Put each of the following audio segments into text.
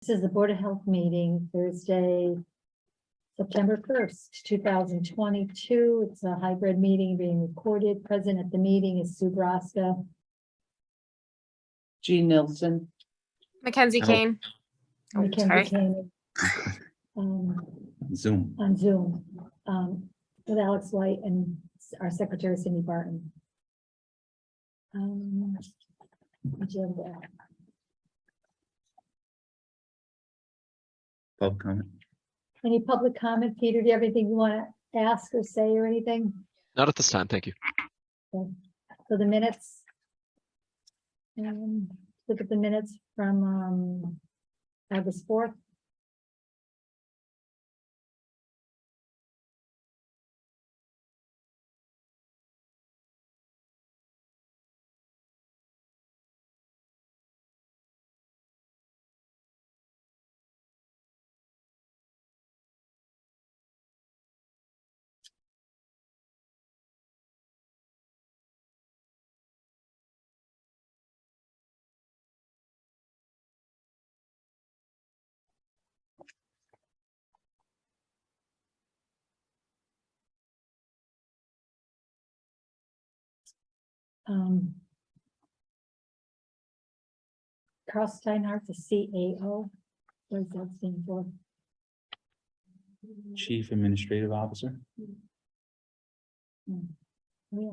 This is the Board of Health meeting, Thursday, September 1st, 2022. It's a hybrid meeting being recorded. Present at the meeting is Sue Braska. G. Nilsson. Mackenzie Oh. Kane. Oh, Mackenzie sorry. Kane, Zoom. on Zoom, with Alex White and our secretary Cindy Barton. Agenda. Public comment. Any public comment? Peter, do you have anything you want to ask or say or anything? Not at this time, thank you. So the minutes. Look at the minutes from August 4th. Carl Steinhardt, the CAO. What does that stand for? Chief Administrative Officer. Oh, yeah,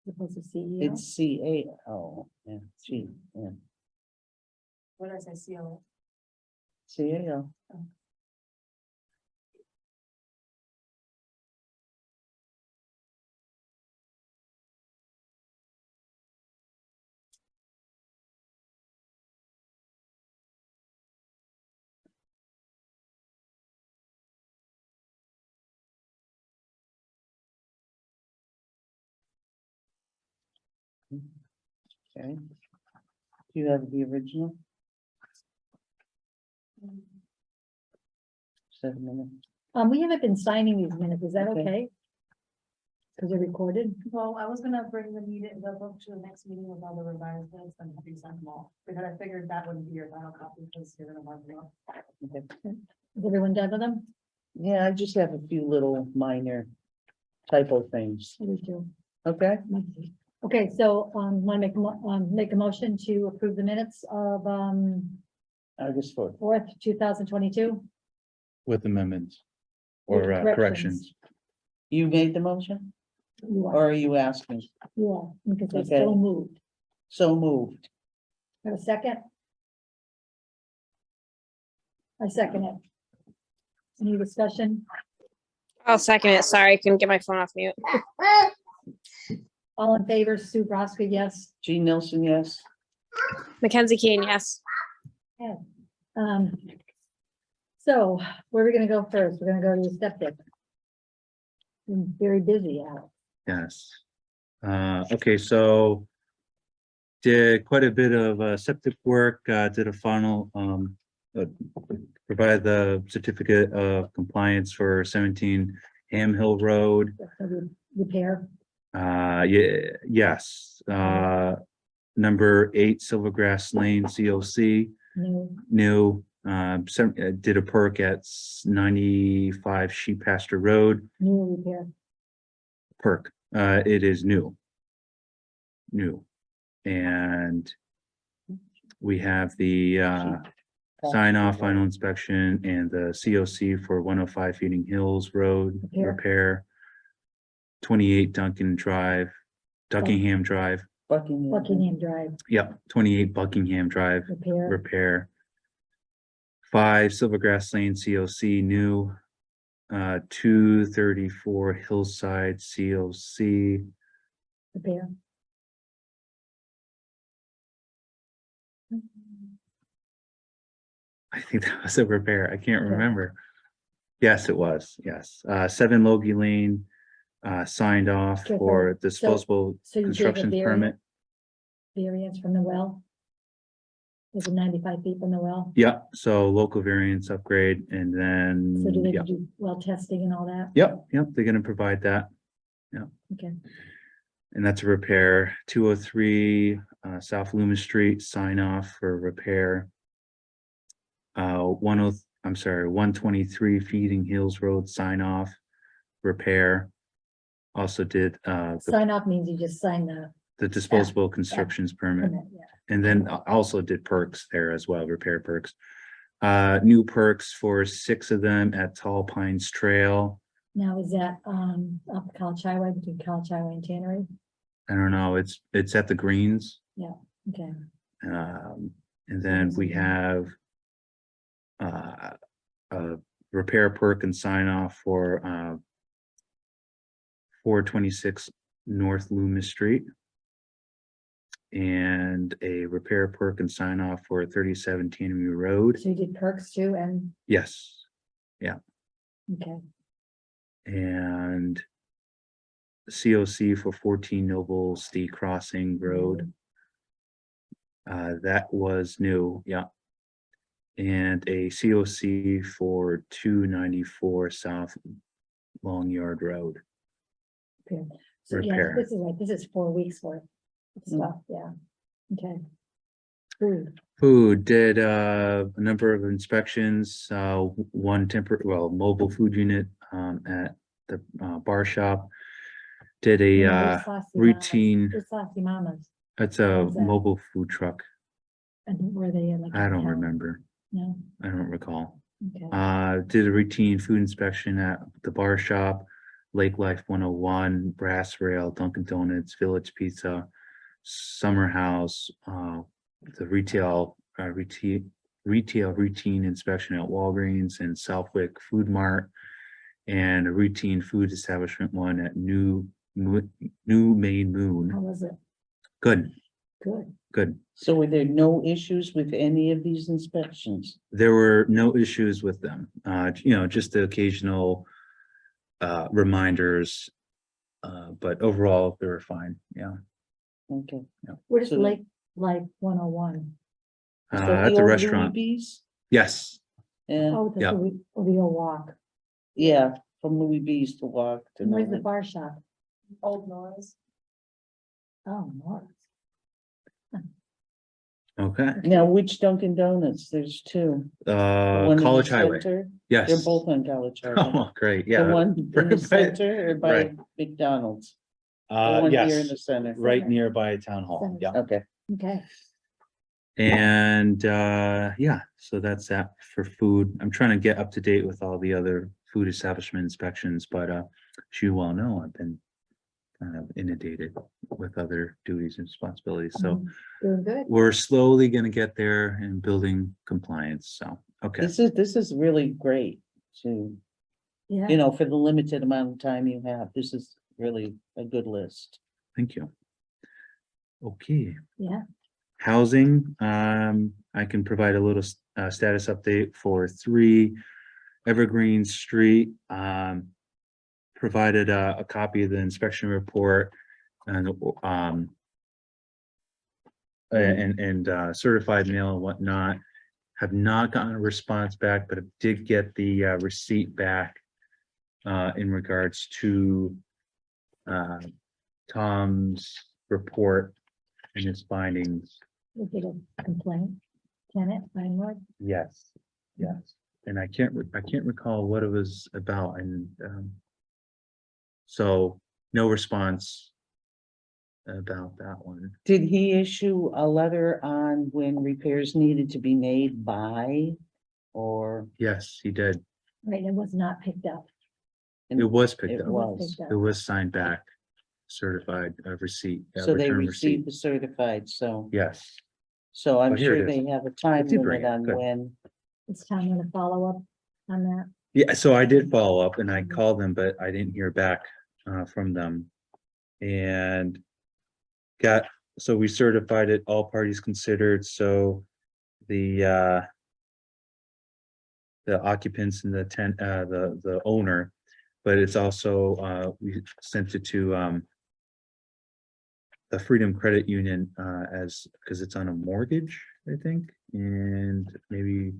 supposed to CEO. It's CAO. Yeah, G. Yeah. What did I say, COO? CAO. Okay. Do you have the original? 7 minutes. We haven't been signing these minutes, is that Okay. okay? Because they're recorded. Well, I was gonna bring the book to the next meeting with all the revised minutes and have you send them all, because I figured that wouldn't be your final copy, because you're gonna mark them up. Okay. Is everyone done with them? Yeah, I just have a few little minor typo things. I do too. Okay, Okay, so, want to make a motion to approve the minutes of, August 4th. 4th, 2022? With amendments. Or With corrections. You made the motion You or are, are you asking? you are, because they Okay. still moved. So moved. Have a second? I second it. Any discussion? I'll second it. Sorry, I couldn't get my phone off mute. All in favor, Sue Braska, yes. G. Nilsson, yes. Mackenzie Kane, yes. Um, so where are we gonna go first? We're gonna go to the septic. Been very busy out. Yes. Okay, so did quite a bit of septic work, did a final, provided the certificate of compliance for 17 Ham Hill Road. Repair, Yeah, yes, number 8 Silvergrass Lane, COC, no, new, did a perk at 95 Sheep Pasture Road, new repair. perk, it is new. And we have the, sign off final inspection and the COC for 105 Feeding Hills Road repair. 28 Duckingham Drive. Buckingham Drive Yep, 28 Buckingham Drive repair, repair. 5 Silvergrass Lane COC new. 234 Hillside COC. repair. I think that was a repair. I can't Okay. remember. Yes, it was. Yes. 7 Logie Lane, signed off Okay, for so- disposable So you gave a construction permit. variance from the well? Was it 95 feet from the well? Yeah, so local variance upgrade and So do they then, yeah, do well testing and all that? yep, they're gonna provide that. Okay, And that's a repair. 203 South Loomis Street, sign off for repair. 123 Feeding Hills Road sign off, repair. Also did, the Sign off means you just sign the disposable constructions permit. permit, yeah. And then also did perks there as well, repair perks. New perks for 6 of them at Tall Pines Trail. Now, is that, up College Highway, between College Highway and Tannery? I don't know, it's at the Greens. Okay, And then we have a repair perk and sign off for 426 North Loomis Street. And a repair perk and sign off for 37 Tannery Road. so you did perks too, and, Yes, okay, and COC for 14 Noble State Crossing Road. That was new, yeah. And a COC for 294 South Long Yard Road. good. So, yeah, Repair. this is 4 weeks worth of stuff, yeah, okay. Food, Food did a number of inspections, one mobile food unit at the bar shop. Did a Where's Saucy Mamas? routine, Where's Saucy Mamas, it's a What's that? mobile food truck. and were they in like? I don't town? remember. No, I don't recall. okay, Did a routine food inspection at the bar shop, Lake Life 101, Brass Rail, Dunkin' Donuts, Village Pizza, Summer House, the retail routine inspection at Walgreens and Southwick Food Mart, and a routine food establishment one at New Main how Moon. was it? Good, Good, good. So were there no issues with any of these inspections? There were no issues with them. Just the occasional reminders. But overall, they were fine. Yeah. Okay. where's So- Lake Life 101? Is that At the the old restaurant. Louis B's? Yes. Yeah, Oh, Yeah. the old walk, yeah, from Louis B's to walk to. and where's the Norwood. bar shop? Old noise. Oh, Morris. Okay. Now, which Dunkin' Donuts? There's two. The one in the College Highway. center? Yes. They're both on College Highway. Oh, great. The Yeah. one in Right the by- center or by right. McDonald's? The one here in the Yes, center. right nearby Town Hall. Center. Yeah. Okay. Okay, And yeah, so that's that for food. I'm trying to get up to date with all the other food establishment inspections, but as you well know, I've been kind of inundated with other duties and responsibilities. So doing good, we're slowly gonna get there and building compliance. So, okay. This is really great to, yeah, for the limited amount of time you have. This is really a good list. Thank you. Okay. yeah, Housing, I can provide a little status update for 3 Evergreen Street. Provided a copy of the inspection report and certified mail and whatnot. Have not gotten a response back, but I did get the receipt back in regards to Tom's report and his findings. we did a complaint, tenant, landlord, Yes, yes, and I can't recall what it was about, and so no response about that one. Did he issue a letter on when repairs needed to be made by? Or? Yes, he did. right, it was not picked up. It was picked It up. was. picked It up. was signed back, certified receipt. So they return received receipt. the certified, so, Yes, so I'm Oh, here sure it is. they have a time did bring limit it, on good. when. It's time to follow up on that. yeah, so I did follow up and I called them, but I didn't hear back from them. And so we certified it, all parties considered, so the occupants and the owner, but it's also, we sent it to the Freedom Credit Union because it's on a mortgage, I think, and maybe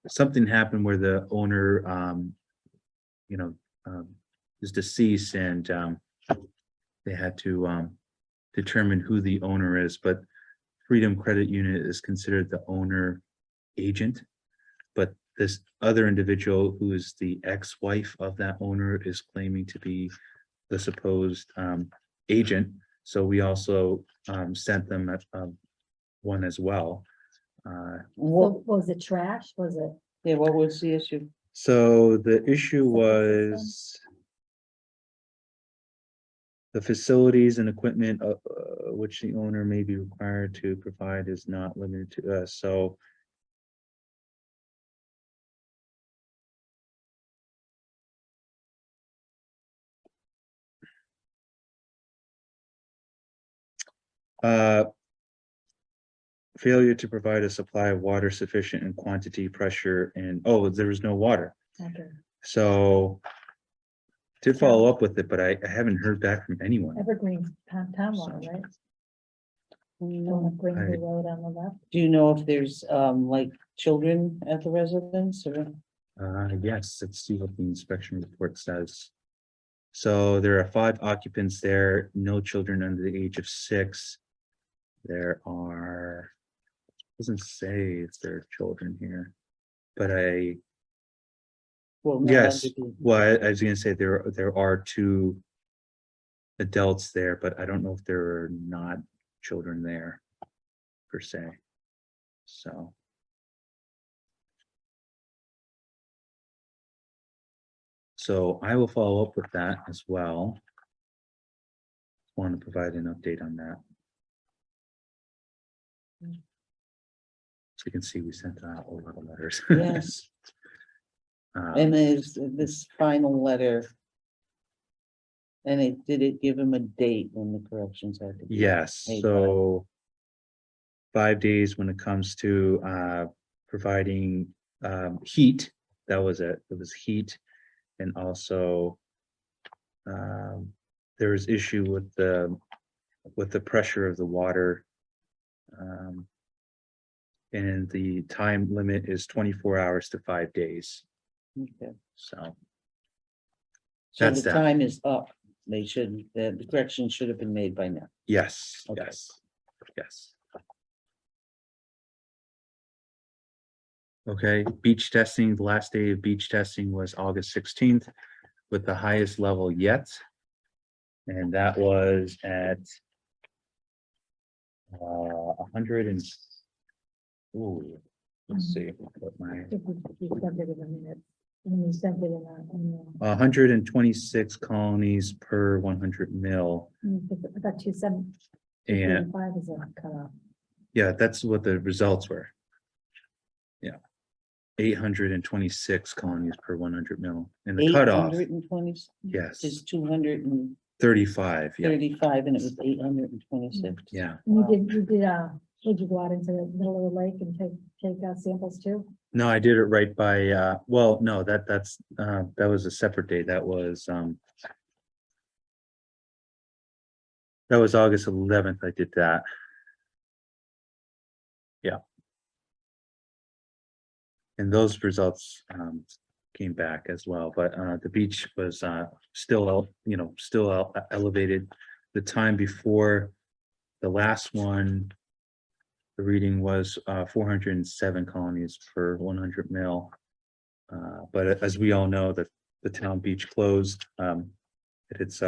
something happened where the owner is deceased and they had to determine who the owner is, but Freedom Credit Unit is considered the owner agent. But this other individual, who is the ex-wife of that owner, is claiming to be the supposed agent. So we also sent them one as well. What, So was it trash? Was it? yeah, what was the issue? So the issue Septic was the facilities and equipment which the owner may be required to provide is not limited to us. So failure to provide a supply of water sufficient in quantity, pressure, and, oh, there was no water. Okay. So to follow up with it, but I haven't heard back from anyone. Evergreen town water, right? On the Greenville Road on the left. Do you know if there's like children at the residence or? Yes, let's see what the inspection report says. So there are 5 occupants there, no children under the age of 6. There are, doesn't say if there are children here, but Well, not yes, under the- well, I was gonna say there are 2 adults there, but I don't know if there are not children there per se. So. So I will follow up with that as well. Want to provide an update on that. So you can see we sent out a lot of letters. Yes, Um, and there's this final letter. And did it give him a date when the corrections had to be? Yes, made by? so 5 days when it comes to providing heat, that was it. It was heat, and also there was issue with the pressure of the water. And the time limit is 24 hours to 5 days. Okay. So So That's the that. time is up. They should, the correction should have been made by now. yes, Okay. yes, yes. Okay, beach testing, the last day of beach testing was August 16th with the highest level yet. And that was at 100 and, ooh, let's see, what my, If you sent it in a minute. And you sent it in 126 colonies per 100 mil. I got 275 And is a cutoff. yeah, that's what the results were. Yeah. 826 colonies per 100 mil. And the cutoff, 820, yes, is 235, 35, yeah, and it was 826. yeah. And you did, would you go out into the middle of the lake and take samples too? No, I did it right by, well, no, that was a separate day. That was August 11th. I did that. Yeah. And those results came back as well, but the beach was still, still elevated. The time before the last one, the reading was 407 colonies per 100 mil. But as we all know, that the town beach closed. It's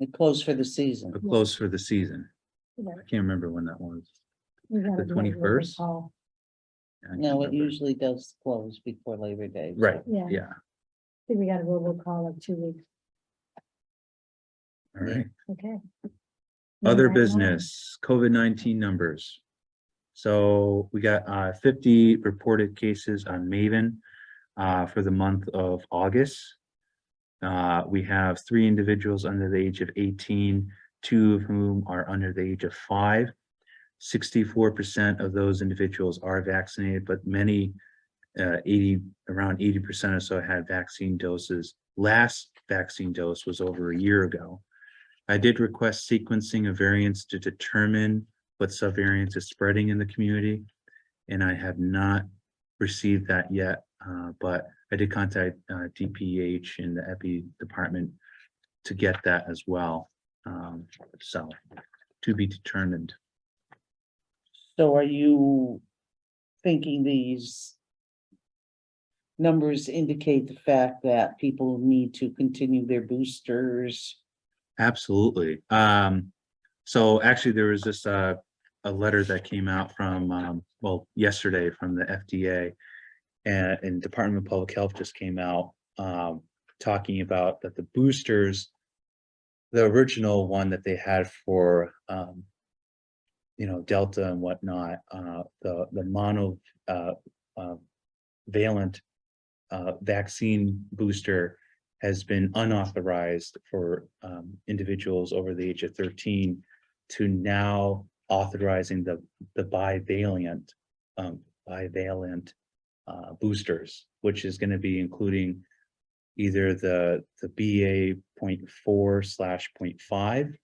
It closed for the season. closed for the season. Yeah. I can't remember when that was. We gotta The do a robocall. 21st? I can't No, it remember. usually does close before Labor Day. so- Right, Yeah. yeah, I think we got a robocall like 2 weeks. all right. Okay. Other Moving right along. business, COVID-19 numbers. So we got 50 reported cases on Maven for the month of August. We have 3 individuals under the age of 18, 2 of whom are under the age of 5. 64% of those individuals are vaccinated, but many, around 80% or so had vaccine doses. Last vaccine dose was over a year ago. I did request sequencing of variants to determine what subvariants is spreading in the community, and I have not received that yet, but I did contact DPH in the Epi department to get that as well. So to be determined. So are you thinking these numbers indicate the fact that people need to continue their boosters? Absolutely. So actually there was just a letter that came out from, well, yesterday from the FDA. And Department of Public Health just came out, talking about that the boosters, the original one that they had for, Delta and whatnot, the mono, valent vaccine booster has been unauthorized for individuals over the age of 13 to now authorizing the bivalent boosters, which is going to be including either the BA.4/.5,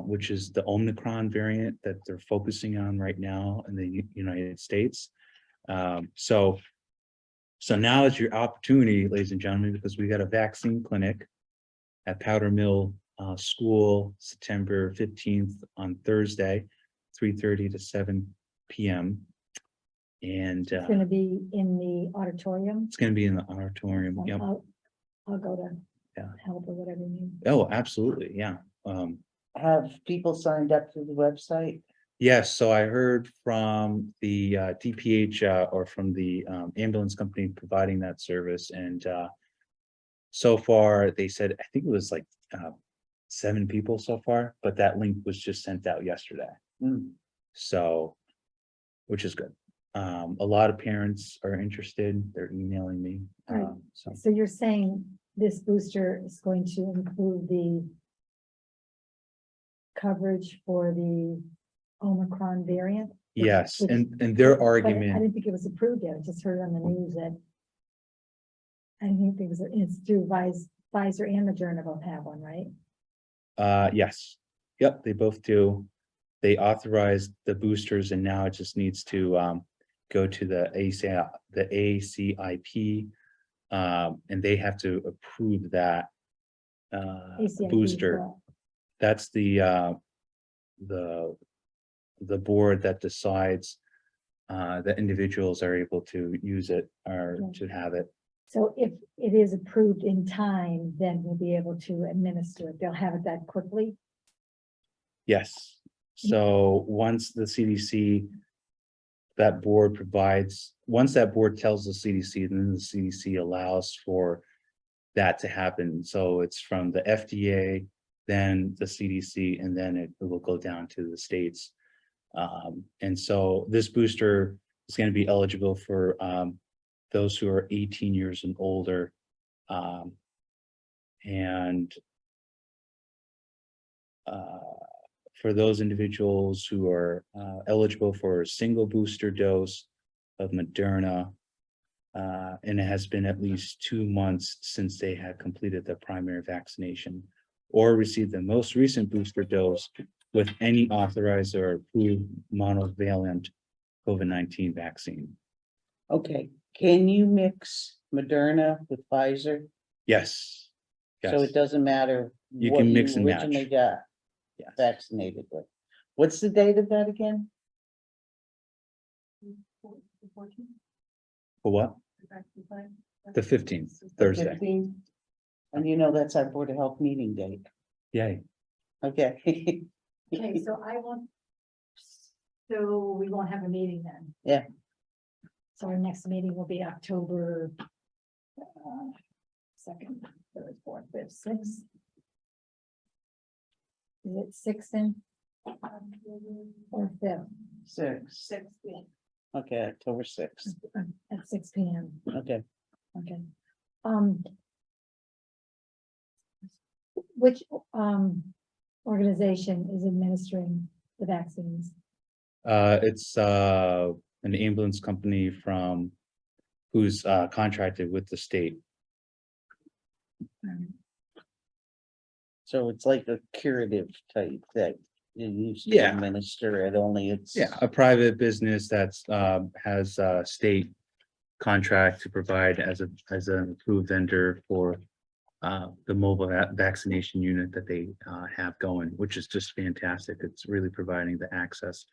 which is the Omicron variant that they're focusing on right now in the United States. So now is your opportunity, ladies and gentlemen, because we got a vaccine clinic at Powder Mill School, September 15th on Thursday, 3:30 to 7 p.m. And It's gonna be in the auditorium. it's going to be in the auditorium. Yep. I'll go to. Yeah. Help or whatever you need. Oh, absolutely. Yeah. Have people signed up to the website? Yes, so I heard from the DPH or from the ambulance company providing that service, and so far they said, I think it was like 7 people so far, but that link was just sent out yesterday. So, which is good. A lot of parents are interested, they're emailing me. Right. So So you're saying this booster is going to include the coverage for the Omicron variant? yes, Which- and their But I argument, didn't think it was approved yet. I just heard on the news that I think it was, it's through Pfizer and Moderna both have one, right? yes, yep, they both do. They authorized the boosters and now it just needs to go to the ACIP, and they have to approve that ACIP, booster. well, That's the board that decides that individuals are able to use it or Yeah. to have it. So if it is approved in time, then we'll be able to administer it. They'll have it that quickly. Yes, so once the CDC, that board provides, once that board tells the CDC, then the CDC allows for that to happen. So it's from the FDA, then the CDC, and then it will go down to the states. And so this booster is going to be eligible for those who are 18 years and older. And for those individuals who are eligible for a single booster dose of Moderna, and it has been at least 2 months since they had completed their primary vaccination or received the most recent booster dose with any authorized or approved monovalent COVID-19 vaccine. Okay, can you mix Moderna with Pfizer? Yes. So Yes. it doesn't matter You what can mix and match. originally got Yes. vaccinated with. What's the date of that again? For what? The 15th, Thursday. 15th? And that's our Board of Health meeting date. Yay. Okay. Okay, so so we won't have a meeting then? Yeah. So our next meeting will be October 2nd, 3rd, 4th, 5th, 6th. Is it 6th then? Or 5th? 6. Okay, October 6th. At 6 p.m. Okay. Okay. Which organization is administering the vaccines? It's an ambulance company from who's contracted with the state. So it's like a curative type that you used to Yeah. administer it, only it's. Yeah, a private business that's has a state contract to provide as an approved vendor for the mobile vaccination unit that they have going, which is just fantastic. It's really providing the access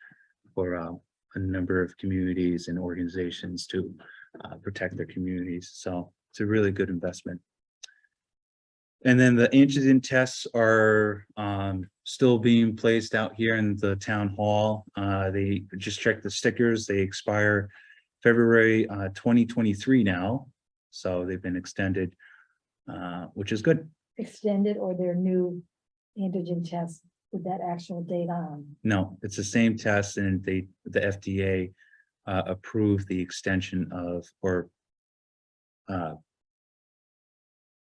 for a number of communities and organizations to protect their communities. So it's a really good investment. And then the antigen tests are still being placed out here in the town hall. They just checked the stickers. They expire February 2023 now. So they've been extended, which is good. Extended or their new antigen test with that actual date on? No, it's the same test, and the FDA approved the extension of, or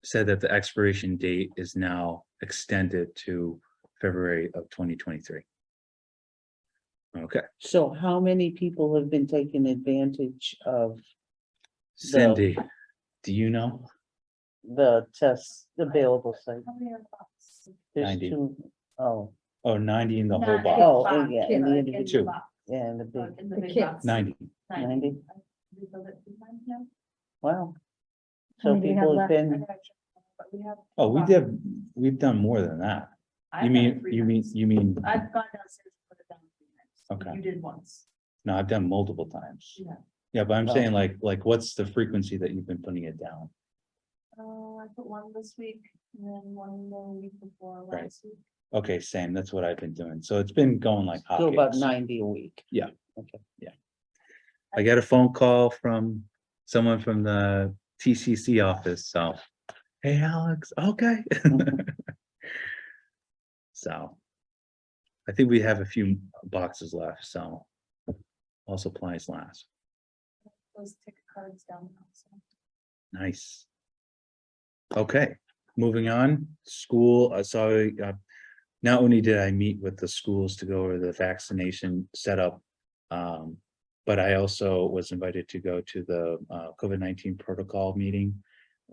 said that the expiration date is now extended to February of 2023. Okay, So how many people have been taking advantage of Cindy, do you know? the tests available site? How many are boxes? There's 90. two. Oh, Oh, 90 in the whole Not box. Oh, box, yeah, and the like individual. in the Two. box, yeah, and the big, in the The big kits. box. 90. 90. We filled it 2 times now. wow. How So many do you have people have left? I been, gotta check, but we have. Oh, we've done more than that. I've You done it mean, 3 you mean, times. you mean, I've gone downstairs and put it down 3 times. Okay. You did once. no, I've done multiple times. Yeah. Yeah, but I'm Oh. saying like, what's the frequency that you've been putting it down? I put 1 this week and then 1 the week before Right. last week. Okay, same, that's what I've been doing. So it's been going like so about hotcakes. 90 a week. I got a phone call from someone from the TCC office, so, hey, Alex, okay. So, I think we have a few boxes left, so all supplies last. Those ticket cards down. So. Nice. Okay, moving on, school, not only did I meet with the schools to go over the vaccination setup, but I also was invited to go to the COVID-19 protocol meeting.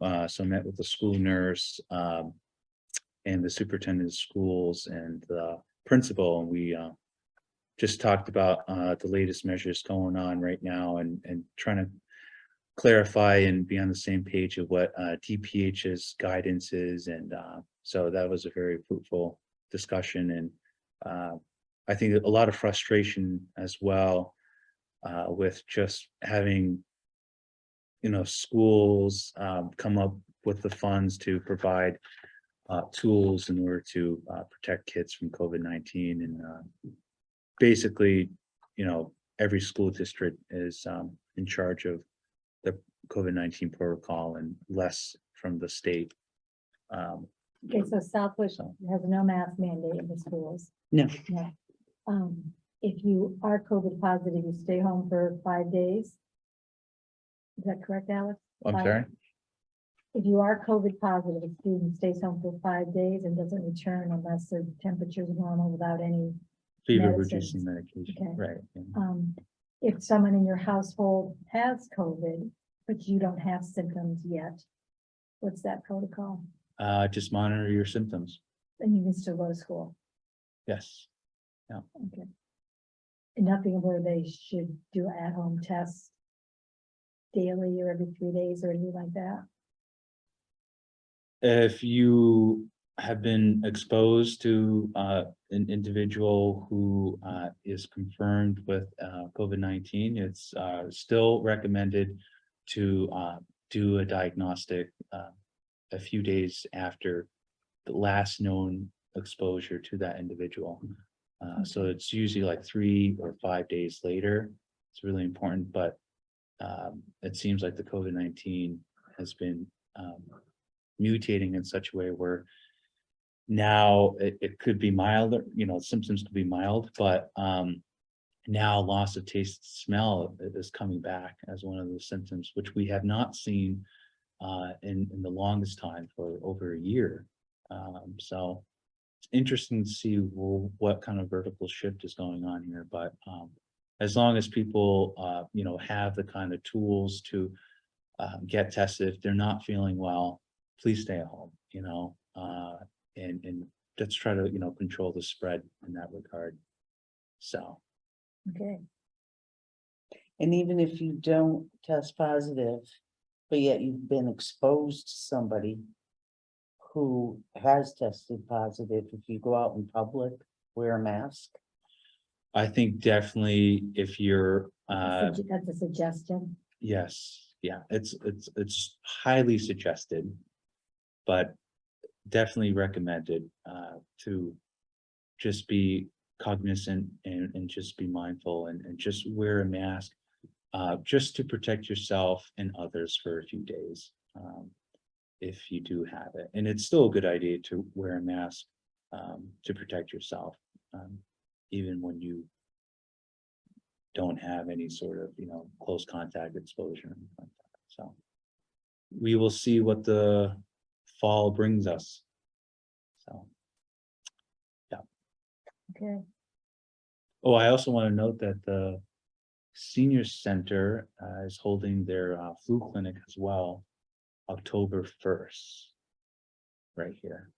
So I met with the school nurse and the superintendent of schools and the principal, and we just talked about the latest measures going on right now and trying to clarify and be on the same page of what DPH's guidance is. And so that was a very fruitful discussion. And I think a lot of frustration as well with just having, schools come up with the funds to provide tools in order to protect kids from COVID-19. And basically, every school district is in charge of the COVID-19 protocol and less from the state. Okay, so Southwick has no mask mandate in the schools. No. No. If you are COVID positive, you stay home for 5 days. Is that correct, Alex? I'm Five- sorry? If you are COVID positive, a student stays home for 5 days and doesn't return unless their temperature is normal without any. Fever Medicines. reducing medication, Okay. right? Yeah. If someone in your household has COVID, but you don't have symptoms yet, what's that protocol? Just monitor your symptoms. Then you can still go to school. Yes. Okay. And nothing where they should do at-home tests daily or every 3 days or anything like that. If you have been exposed to an individual who is confirmed with COVID-19, it's still recommended to do a diagnostic a few days after the last known exposure to that individual. So it's usually like 3 or 5 days later. It's really important, but it seems like the COVID-19 has been mutating in such a way where now it could be milder, symptoms could be mild, but now loss of taste, smell is coming back as one of the symptoms, which we have not seen in the longest time, for over a year. So it's interesting to see what kind of vertical shift is going on here, but as long as people have the kind of tools to get tested, if they're not feeling well, please stay at home, and let's try to control the spread in that regard. So Okay, And even if you don't test positive, but yet you've been exposed to somebody who has tested positive, if you go out in public, wear a mask. I think definitely if you're, That's a suggestion. yes, yeah, it's highly suggested. But definitely recommended, to just be cognizant and just be mindful and just wear a mask. Just to protect yourself and others for a few days. If you do have it, and it's still a good idea to wear a mask, to protect yourself. Even when you don't have any sort of, close contact exposure. Or anything like that. So we will see what the fall brings us. So, Okay, oh, I also want to note that the senior center is holding their flu clinic as well, October 1st. Right here.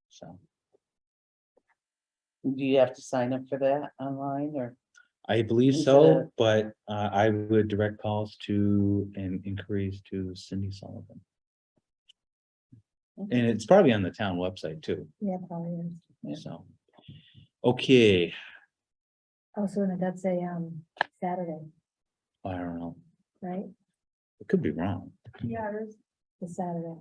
So Do you have to sign up for that online or? I believe Is so, it but I would direct calls to and inquiries to Cindy Sullivan. And it's probably on the town website too, yeah, probably is. Yeah. so. Okay, Oh, so that's a, Saturday, I don't know, right? it could be wrong. Yeah, it is. The Saturday.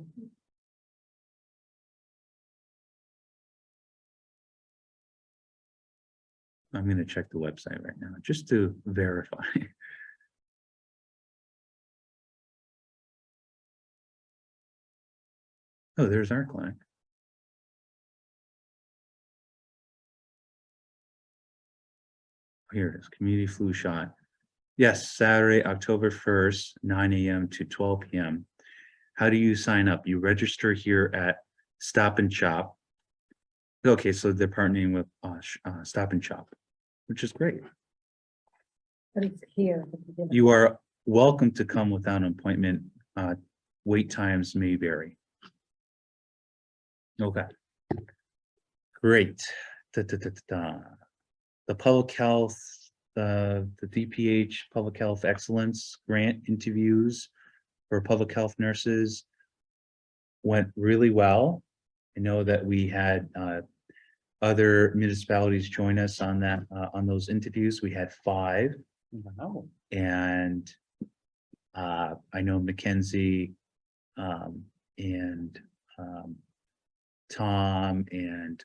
I'm gonna check the website right now, just to verify. Oh, there's our clinic. Here it is, community flu shot. Yes, Saturday, October 1st, 9 AM to 12 PM. How do you sign up? You register here at Stop and Shop. Okay, so they're partnering with Stop and Shop, which is great. But it's here. You are welcome to come without an appointment. Wait times may vary. Okay. Great. The public health, the DPH Public Health Excellence Grant interviews for public health nurses went really well. I know that we had other municipalities join us on that, on those interviews. We had 5. Wow. And I know Mackenzie and Tom and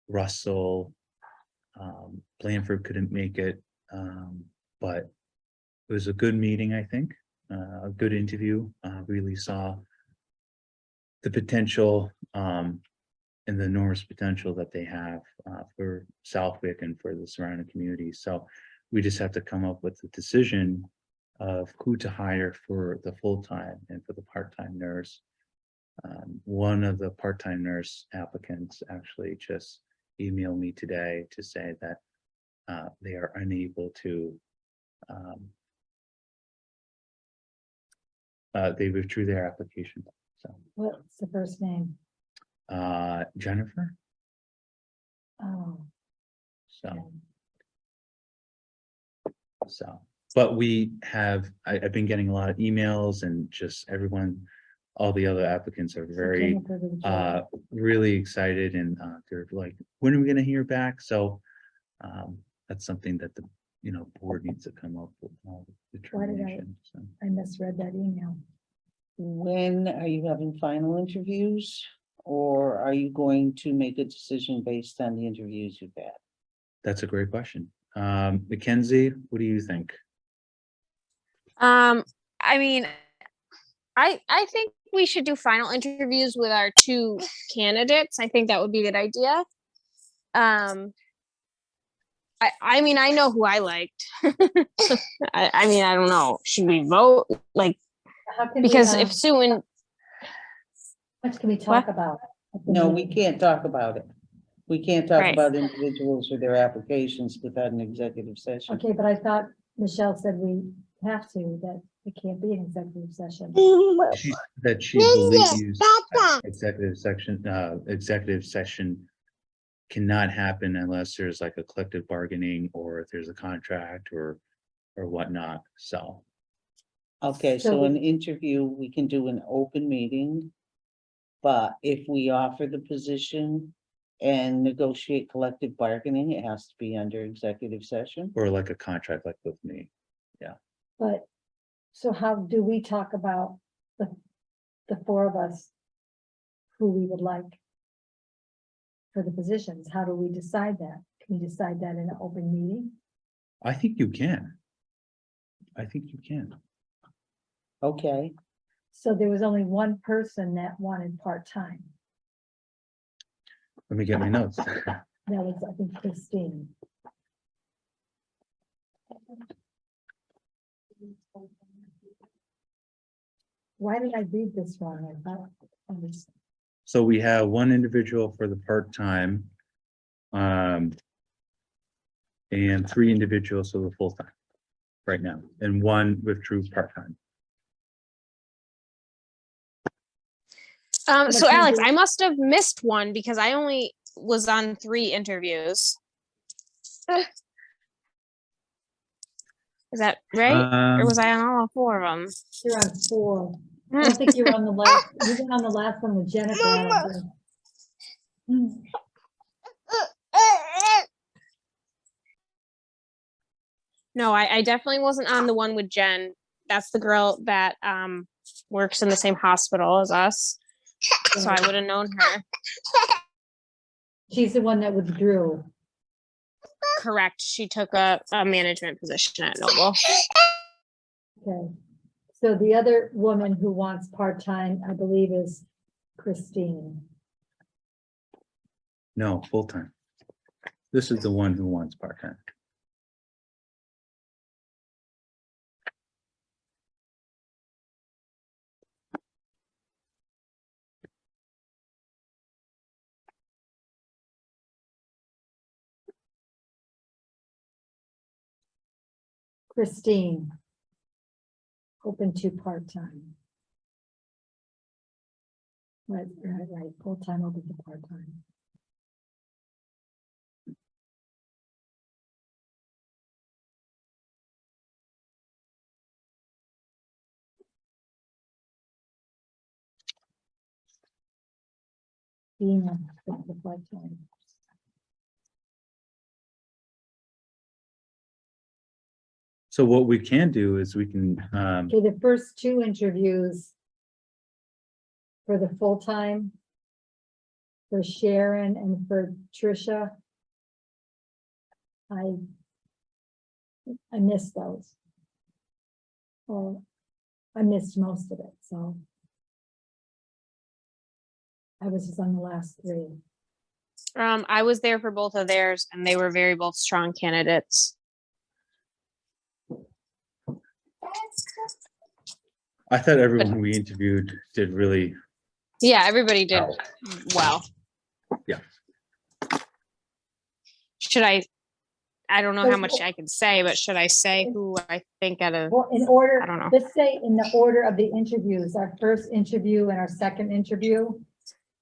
Russell. Blanford couldn't make it, but it was a good meeting, I think, a good interview. Really saw the potential and the enormous potential that they have for Southwick and for the surrounding communities. So we just have to come up with a decision of who to hire for the full-time and for the part-time nurse. One of the part-time nurse applicants actually just emailed me today to say that they are unable to, they withdrew their application. So What's the first name? Jennifer, Oh, so. okay. So, but we have, I've been getting a lot of emails and just everyone, all the other applicants are So very, Jennifer did the job. really excited and, they're like, when are we gonna hear back? So, that's something that the, board needs to come up with determination, so. I misread that email. When are you having final interviews? Or are you going to make a decision based on the interviews you've had? That's a great question. Mackenzie, what do you think? I mean, I think we should do final interviews with our 2 candidates. I think that would be a good idea. I mean, I know who I liked. I mean, I don't know. Should we vote? Like, How can we, because if Sue and how much can we talk about? at the No, we meeting? can't talk about it. We can't talk Right. about individuals or their applications without an executive session. Okay, but I thought Michelle said we have to, that it can't be an executive session. That she believes executive session cannot happen unless there's like a collective bargaining or if there's a contract or whatnot, so. Okay, So so we- an interview, we can do an open meeting. But if we offer the position, and negotiate collective bargaining, it has to be under executive session. Or like a contract like with me. But, so how do we talk about the four of us who we would like for the positions? How do we decide that? Can we decide that in an open meeting? I think you can. I think you can. Okay, So there was only one person that wanted part-time. Let me get my notes. That was, I think, Christine. Why did I read this wrong? I thought I was, So we have one individual for the part-time. And 3 individuals for the full-time right now, and 1 withdrew part-time. So But you Alex, do- I must have missed one because I only was on 3 interviews. Is that right? Or was I on all 4 of them? you're on 4. I don't think you were on the last, you were on the last one with Jennifer. I don't think. Hmm. No, I definitely wasn't on the one with Jen. That's the girl that works in the same hospital as us. So I would have known her. She's the one that withdrew. Correct. She took a management position at Noble. Okay. So the other woman who wants part-time, I believe, is Christine. No, full-time. This is the one who wants part-time. Christine. Open to part-time. Right, full-time, open to part-time. Dina, the part-time. So what we can do is we can, Okay, the first 2 interviews for the full-time, for Sharon and for Tricia, I missed those. Well, I missed most of it, so I was just on the last 3. I was there for both of theirs and they were very both strong candidates. I thought everyone we interviewed did really Yeah, everybody did well. well. Yeah. Should I don't know how much I can say, but should I say who I think out of, Well, in order, I don't know. let's say in the order of the interviews, our first interview and our second interview,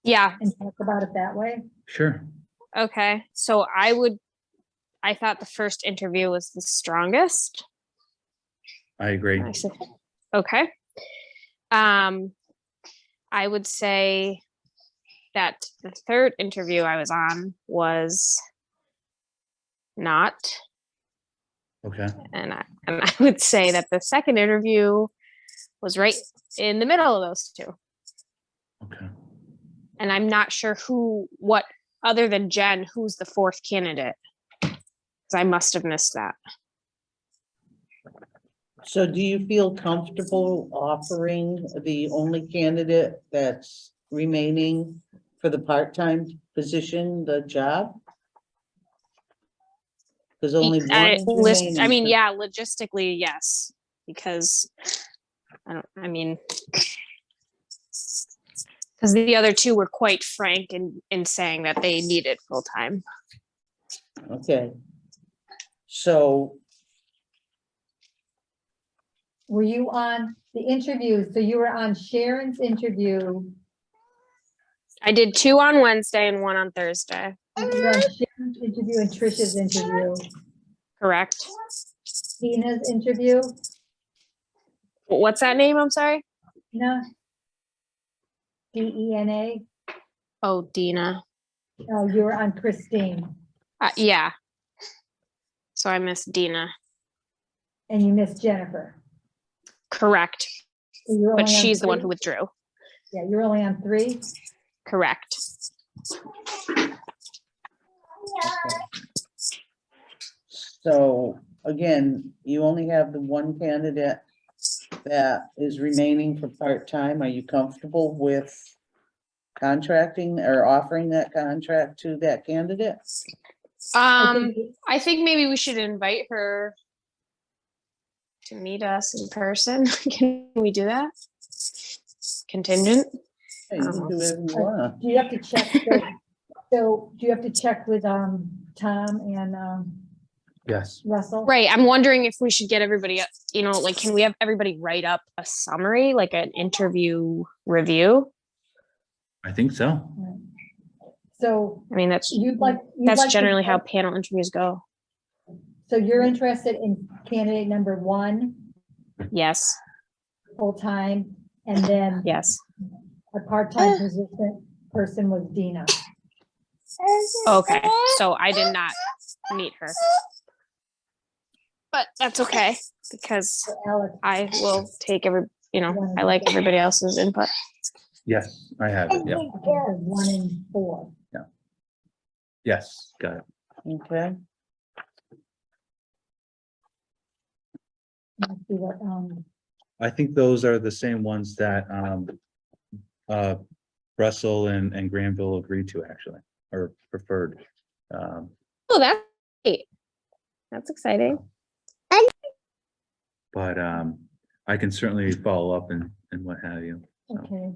Yeah, and talk about it that way. Sure. okay. So I thought the first interview was the strongest. I agree. I said, okay. I would say that the third interview I was on was not, Okay. and I would say that the second interview was right in the middle of those 2. Okay. And I'm not sure what, other than Jen, who's the 4th candidate. Because I must have missed that. so do you feel comfortable offering the only candidate that's remaining for the part-time position, the job? There's only one I remaining. mean, yeah, logistically, yes, because because the other 2 were quite frank in saying that they needed full-time. Okay. So, Were you on the interview? So you were on Sharon's interview, I did 2 on Wednesday and 1 on Thursday. you were on Sharon's interview and Tricia's interview, Correct. Tina's interview, What's that name? I'm sorry. Dina. Dena. Oh, Dina. Oh, you were on Christine Yeah. So I missed Dina. and you missed Jennifer. Correct. So you're But only on she's the one three? who withdrew. Yeah, you're only on 3. Correct. So again, you only have the one candidate that is remaining for part-time. Are you comfortable with contracting or offering that contract to that candidate? I think maybe we should invite her to meet us in person. Can we do that? Contingent? Hey, you can do whatever you want. Do you have to check? So do you have to check with, Tom and, Yes. Russell? Right. I'm wondering if we should get everybody, like, can we have everybody write up a summary, like an interview review? I think so. So I mean, that's you'd like to- generally how panel interviews go. So you're interested in candidate number 1, Yes, full-time, and then yes. a part-time person was Dina. Okay, so I did not meet her. But that's okay, because So Alex, I will take I like everybody else's input. Yes, I have it. Yeah. okay, so 1 and 4. Yes, got it. Okay, Let's see what, I think those are the same ones that Russell and Granville agreed to actually, or preferred. Um, Oh, that's great. That's exciting. But I can certainly follow up and what have you. So, okay.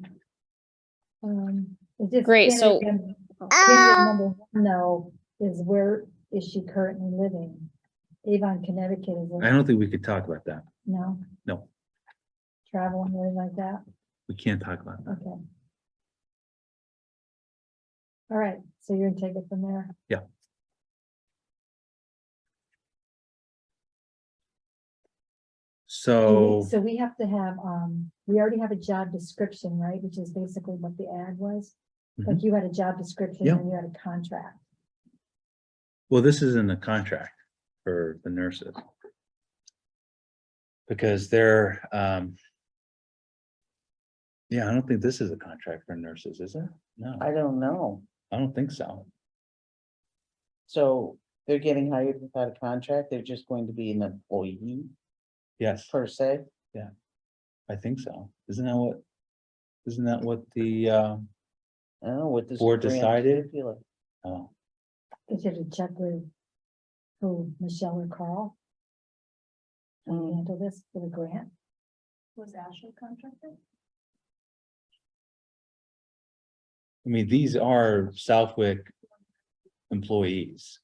Is this Great, so- candidate number 1 though, is where is she currently living? Avon, Connecticut, is I it? don't think we could talk about that. No, No, traveling, anything like that? we can't talk about that. Okay. All right, so you're gonna take it from there? Yeah. So, So we have to have, we already have a job description, right, which is basically what the ad was? Like you had a job description Yeah. and you had a contract. well, this is in the contract for the nurses. Because they're, yeah, I don't think this is a contract for nurses, is it? No, I don't know. I don't think so. So they're getting hired without a contract. They're just going to be an employee Yes, per se. I think so. Isn't that what the, I don't know what this. Board grant decided? stipulate. oh, Did you have to check with who, Michelle or Carl? To handle this for the grant? Was Ashley contracted? I mean, these are Southwick employees,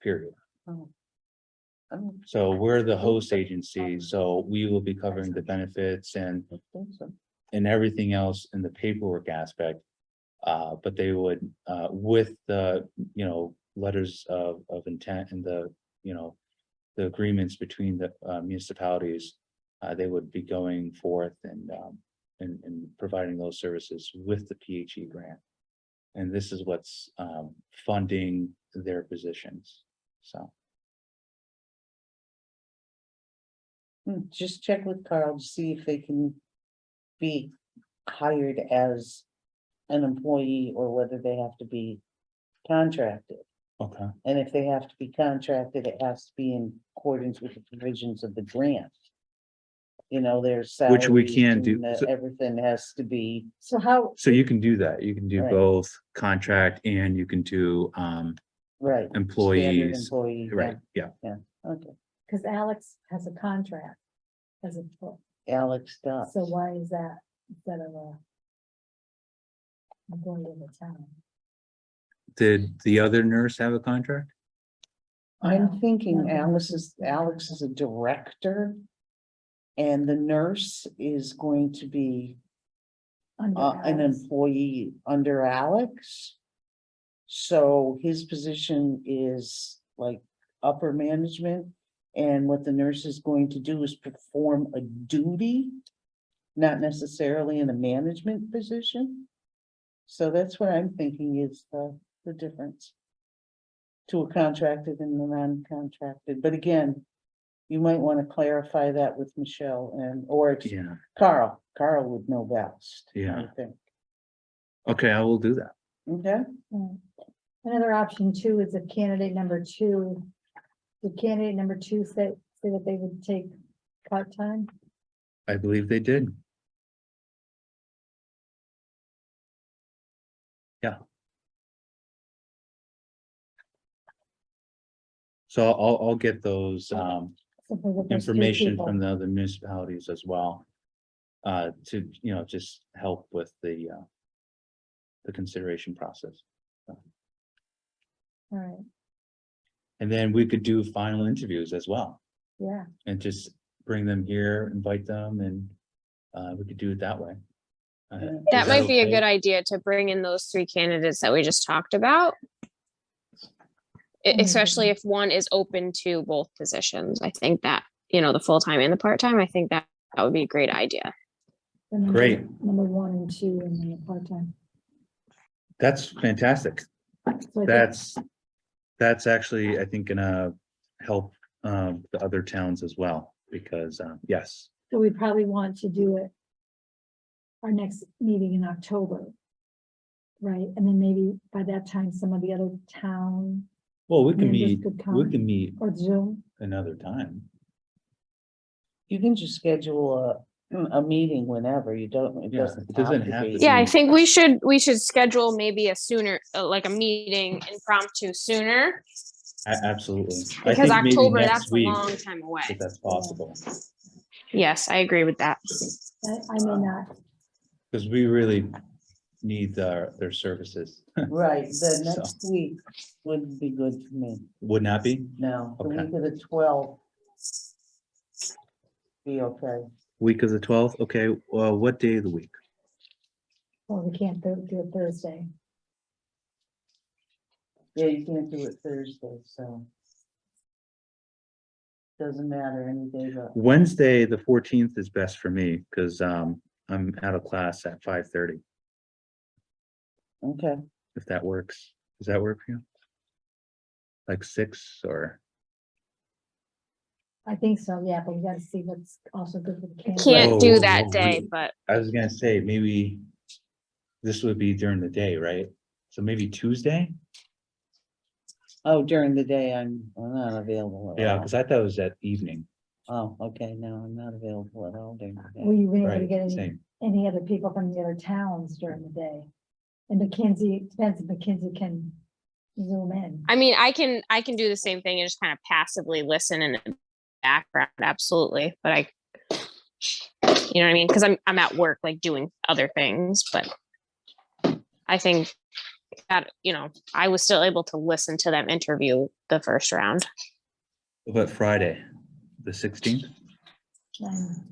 period. I'm- So we're the host agency, so we will be covering the benefits and I think so. everything else in the paperwork aspect. But they would, with the, letters of intent and the, the agreements between the municipalities, they would be going forth and providing those services with the PHE grant. And this is what's funding their positions, so. Just check with Carl to see if they can be hired as an employee or whether they have to be contracted. Okay. And if they have to be contracted, it has to be in accordance with the provisions of the grant. Their Which we salaries can do. and everything has to be, So how, So you can do that. You can do Right. both contract and you can do, right. standard employees, employee, right, yeah. okay, because Alex has a contract as a, Alex does. so why is that instead of a employee of the town? Did the other nurse have a contract? I'm thinking No. Alex is a director. And the nurse is going to be Under an Alex? employee under Alex. So his position is like upper management. And what the nurse is going to do is perform a duty, not necessarily in a management position. So that's what I'm thinking is the the difference to a contracted and a non-contracted, but again, you might want to clarify that with Michelle or it's Yeah, Carl would know best. I Yeah. think. okay, I will do that. Okay, Another option too is if candidate number two, did candidate number two say that they would take part-time? I believe they did. Yeah. So I'll get those, Simply that there's two information people. from the other municipalities as well. To, just help with the consideration process. All right, And then we could do final interviews as well yeah, and just bring them here, invite them and we could do it that way. Is That might be a okay? good idea to bring in those three candidates that we just talked about. Especially if one is open to both positions. I think that, the full-time and the part-time, I think that would be a great idea. the number- Great. Number one and two and then the part-time. That's fantastic. So I think- That's actually, I think, gonna help the other towns as well, because yes, So we probably want to do it our next meeting in October. Right, and then maybe by that time, some of the other town well, we can members meet, could we come can meet or Zoom. another time. you can just schedule a meeting whenever, it Yeah, doesn't it doesn't have have to to be. Yeah, I Mm. think we should schedule maybe a sooner, like a meeting impromptu sooner, Absolutely. I because think maybe October, next that's a week, long time away. if that's possible, Yes, I agree with that. I may not, because we really need their services. Right, the So. next week would be good for me. Would not be? No, the Okay. week of the 12th. Be okay. Week of the 12th? Okay, well, what day of the week? well, we can't do it Thursday. Yeah, you can't do it Thursday, so. Doesn't matter any day, but Wednesday, the 14th is best for me, because I'm out of class at 5:30, okay. if that works. Does that work for you? Like 6 or? I think so, yeah, but we gotta see what's also good for the candidate. Can't do Whoa, that whoa, day, wait. but I was gonna say, maybe this would be during the day, right? So maybe Tuesday? Oh, during the day, I'm not available at Yeah, all. because I thought it was that evening. Oh, okay, no, I'm not available at all during the Were day. you able to Right, get same. any other people from the other towns during the day? And McKinsey, depends if McKinsey can zoom in. I mean, I can do the same thing and just kind of passively listen in the background, absolutely. But you know what I mean? Because I'm at work, like doing other things, but I think that, I was still able to listen to them interview the first round. But Friday, the 16th? Um,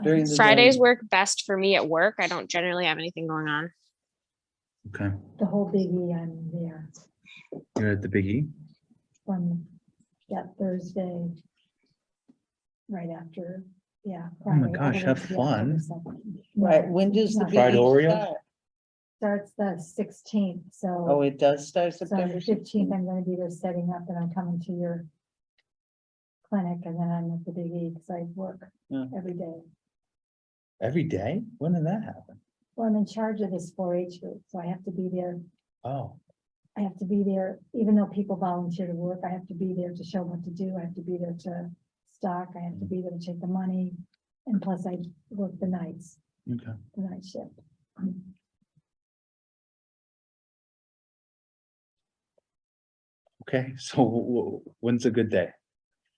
During the Fridays day. work best for me at work. I don't generally have anything going on. Okay, The whole Big E, I'm there you're at the Big E? from that Thursday. Right after, yeah. Oh my Friday, all the gosh, way have to the fun. October 2nd. Right, when does the No, big Fried E Oreo? start? Starts the 16th, Oh, so, it does start so on September the 15th, I'm gonna be there setting up and I'm coming to your clinic and then I'm at the Big E because I work Yeah. every day. Every day? When did that happen? Well, I'm in charge of this 4-H group, so I have to be there. Oh, I have to be there, even though people volunteer to work, I have to be there to show what to do. I have to be there to stock. I have to be there to take the money. And plus I work the nights, okay. the night shift. Okay, so when's a good day?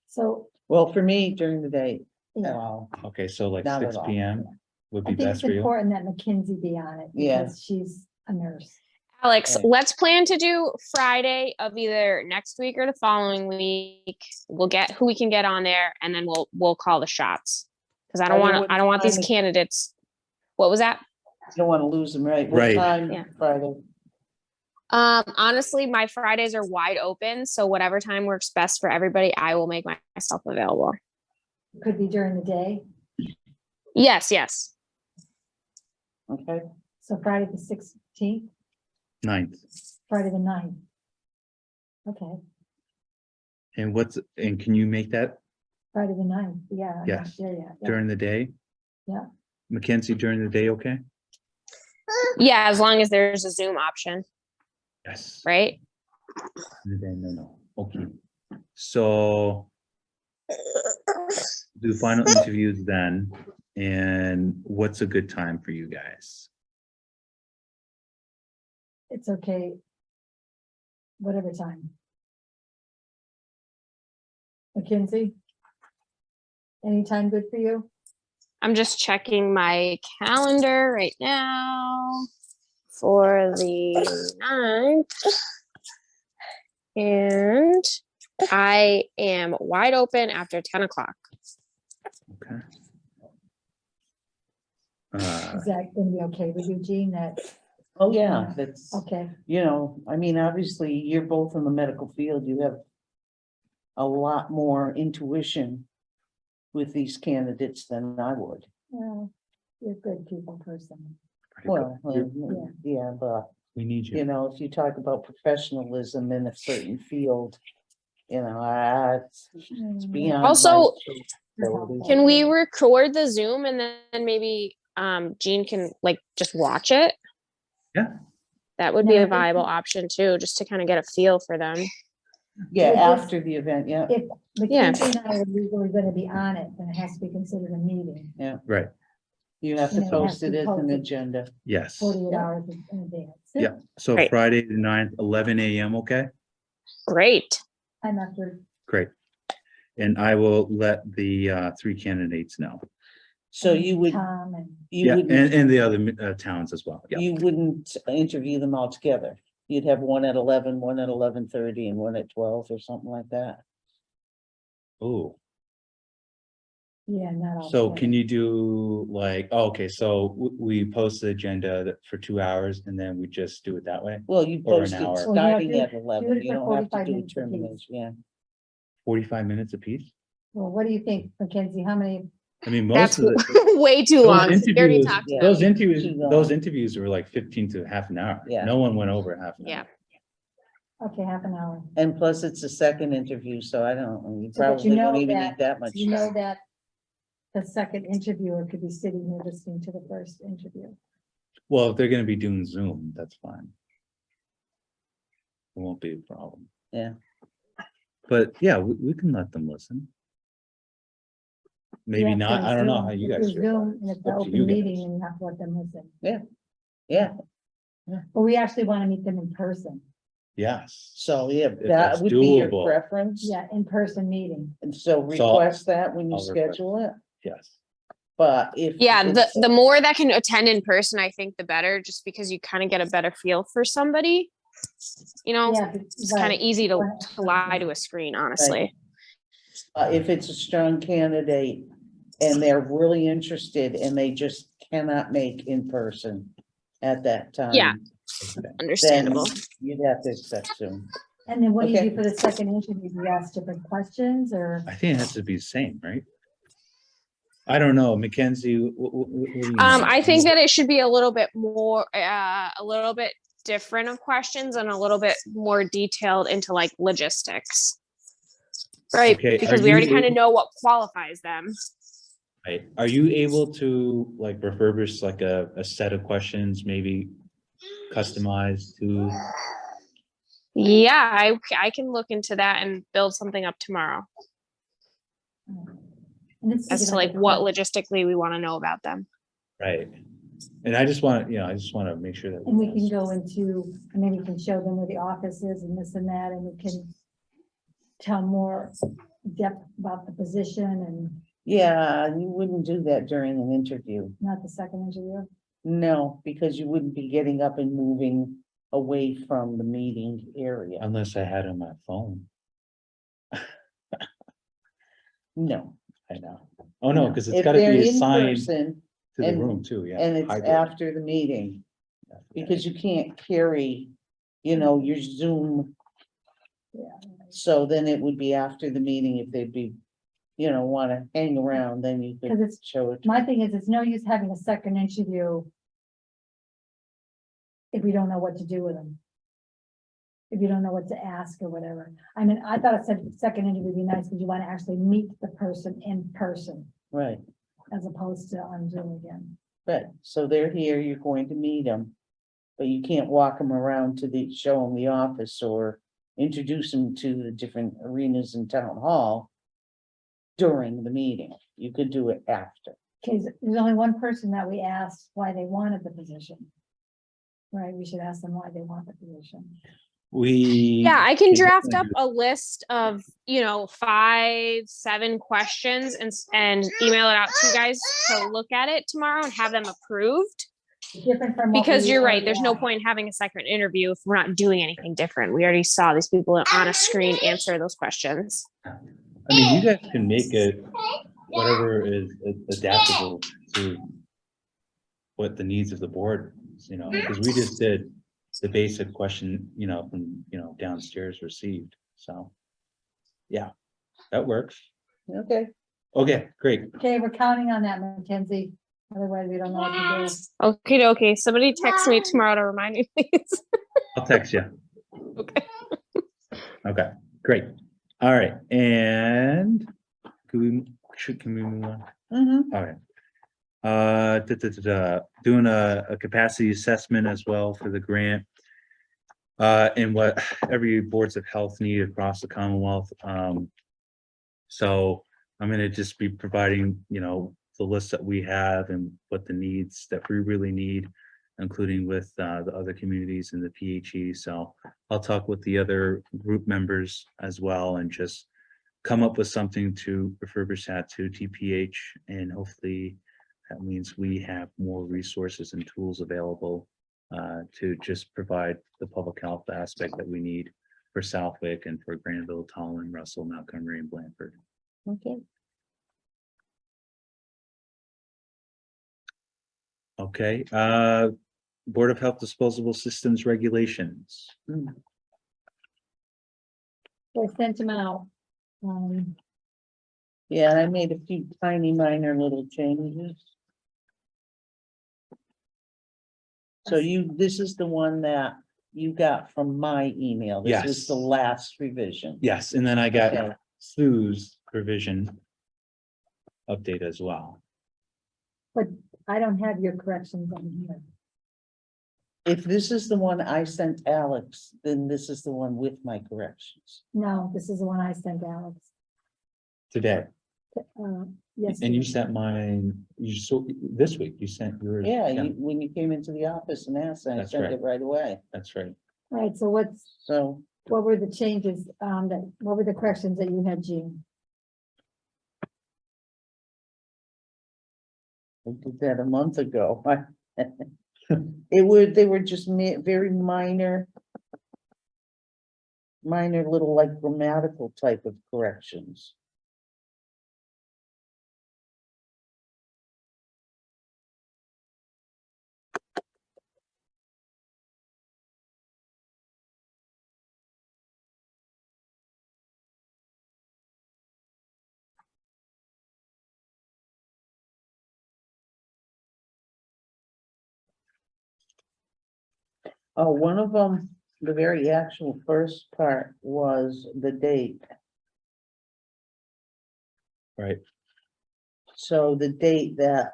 So, Well, for me, during the day, at yeah, all. Okay, so like Not at 6 all. PM would I be think best it's for you? important that McKinsey be on it Yeah. because she's a nurse. Alex, Right. let's plan to do Friday of either next week or the following week. We'll get who we can get on there and then we'll call the shots. Because I don't want these time is- candidates. What was that? You don't want to lose them, right? Right. What time Yeah. Friday? Honestly, my Fridays are wide open, so whatever time works best for everybody, I will make myself available. Could be during the day. Yes, yes. Okay, So Friday the 16th. 9th. Friday the 9th. Okay, And can you make that Friday the 9th. Yeah. I'm not Yes. there yet. Yeah. during the day? Yeah. Mackenzie, during the day, okay? Yeah, as long as there's a Zoom option, Yes. right? No, okay. So do final interviews then, and what's a good time for you guys? It's okay. Whatever time. Mackenzie? Anytime good for you? I'm just checking my calendar right now for the 9th. And I am wide open after 10 o'clock. Okay. Is that gonna be okay with you, Jean? That, Oh, yeah, that's, okay, you know, I mean, obviously, you're both in the medical field, you have a lot more intuition with these candidates than I would. well, you're a good people person. Well, Yeah. yeah, but, We need you you. know, if you talk about professionalism in a certain field, you know, it's beyond. my Also, ability. can we record the Zoom and then maybe Jean can like just watch it? Yeah. That would be Yeah, a I think viable so. option too, just to kind of get a feel for them. Yeah, Well, this- after the event, yeah, If Mackenzie and I are legally gonna be on it, then it has to be considered a meeting, Right, you have to You know, it has post to it be as an posted. agenda. yes. 48 Yeah. hours in advance. Yeah, so Right. Friday the 9th, 11 AM, okay? Great. I'm after, Great. And I will let the 3 candidates know. So you would, Tom and, you Yeah, wouldn't, and the other towns as well. Yeah, you wouldn't interview them all together. You'd have one at 11, one at 11:30, and one at 12 or something like that. oh, yeah, not all. so together. can you do like, oh, okay, so we post the agenda for 2 hours and then we just do it that way? Well, you Or an post it hour. Well, yeah, starting do- at do 11, it you for don't have to 45 do minutes apiece. termination, yeah. 45 minutes apiece? Well, what do you think, Mackenzie? How many, I mean, That's most of the. way too those long. We already interviews- talked yeah. about Those it. interviews, Too long. those interviews were like 15 to half an hour. Yeah. No one went over half an Yeah. hour. okay, half an hour. And plus it's a second interview, so I don't, you So, but probably you know don't even that- need that much. You know time. that the second interviewer could be sitting here listening to the first interview. Well, if they're gonna be doing Zoom, that's fine. It won't be a problem. Yeah. But yeah, we can let them listen. Maybe Yeah, not, for I don't know Zoom. how you If guys it's feel. about Zoom it. and it's Up an to open you guys. meeting, and you have to let them listen. Yeah, But we actually want to meet them in person. Yes. so yeah, If that that's would be your doable. preference. Yeah, in-person meeting. And so So request that when you I'll request schedule it, Yes. but if. Yeah, it's- the more that can attend in person, I think the better, just because you kind of get a better feel for somebody. You know, Yeah. it's kind of easy to lie to a screen, honestly. If it's a strong candidate and they're really interested and they just cannot make in person at that time. Yeah. Then Understandable. you'd have to accept Zoom. And then what do you Okay. do for the second interview? Do you ask different questions or? I think it has to be the same, right? I don't know, Mackenzie. What do you know? I think that it should be a little bit more, a little bit different of questions and a little bit more detailed into like logistics. Right, Okay, because are we already you kind of able- know what qualifies them. Right, are you able to like refurbish like a set of questions, maybe customized to? Yeah, I can look into that and build something up tomorrow And it's as to like what logistically we want to know about them. Right. And I just want, I just want to make sure that. And we can go into, and then we can show them where the office is and this and that, and we can tell more depth about the position and Yeah, you wouldn't do that during an interview. not the second interview. No, because you wouldn't be getting up and moving away from the meeting area. Unless I had it on my phone. No. I know. Oh, no, because it's If gotta they're be in assigned to person the and- room too, yeah. and it's hybrid. after the meeting, because you can't carry, your Zoom. Yeah. So then it would be after the meeting if they'd be, wanna hang around, then you Because could it's, show it. my thing is, it's no use having a second interview if we don't know what to do with them. If you don't know what to ask or whatever. I mean, I thought a second interview would be nice, because you want to actually meet the person in person Right, as opposed to on Zoom again. but, so they're here, you're going to meet them. But you can't walk them around to show them the office or introduce them to the different arenas in town hall during the meeting. You could do it after. Okay, there's only one person that we asked why they wanted the position. Right, we should ask them why they want the position. We. Yeah, I can can draft definitely up do- a list of, 5, 7 questions and email it out to you guys to look at it tomorrow and have them approved. Different from. what Because we you're right, already there's no asked. point in having a second interview if we're not doing anything different. We already saw these people on a screen answer those questions. I mean, you guys can make it whatever is adaptable to what the needs of the board, because we just did the basic question, from, downstairs received, so. Yeah, that works. Okay, Okay, great. Okay, we're counting on that, Mackenzie. Otherwise, we don't know what to do. Okay, somebody text me tomorrow to remind me, please. I'll text you. Okay. Okay, great. All right, and can we move on? mhm, Okay. Doing a capacity assessment as well for the grant. And what every boards of health need across the Commonwealth. So I'm gonna just be providing, the list that we have and what the needs that we really need, including with the other communities in the PHE. So I'll talk with the other group members as well and just come up with something to refurbish that to TPH, and hopefully that means we have more resources and tools available to just provide the public health aspect that we need for Southwick and for Granville, Tallinn, Russell, Montgomery, and Blanford. okay. Okay, Board of Health Disposable Systems Regulations. I sent them out. Yeah, and I made a few tiny minor little changes. So this is the one that you got from my email. This was Yes. the last revision. Yes, and then I Okay. got Sue's revision update as well. But I don't have your corrections on here. If this is the one I sent Alex, then this is the one with my corrections. No, this is the one I sent Alex. Today, Yes. and you sent mine, this week, you sent yours. Yeah, when you came into the office and asked, I That's sent right. it right away. That's right. All right, so So what were the changes, what were the corrections that you had, Jean? I did that a month ago. They were just very minor little like grammatical type of corrections. Oh, one of them, the very actual first part was the date. Right. So the date that,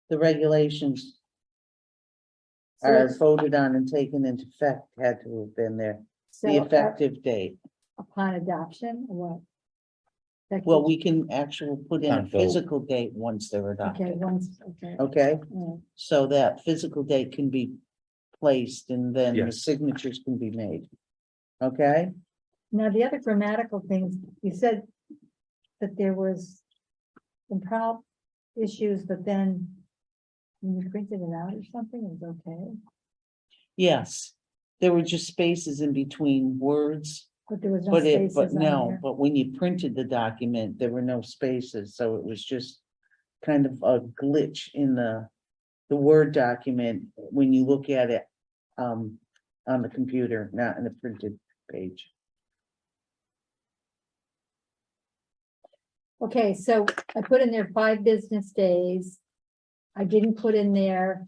the regulations So are that's- voted on and taken into effect had to have been there, So, the effective date. upon adoption, or what? That Well, could- we can actually put in a On vote. physical date once they're Okay, adopted, once, okay. okay? Yeah. So that physical date can be placed and then the Yes. signatures can be made. Okay? Now, the other grammatical things, you said that there was some issues, but then when you printed it out or something, it was okay, Yes, there were just spaces in between words, but there was no but spaces on no, there. but when you printed the document, there were no spaces, so it was just kind of a glitch in the Word document when you look at it on the computer, not in the printed page. Okay, so I put in there 5 business days. I didn't put in there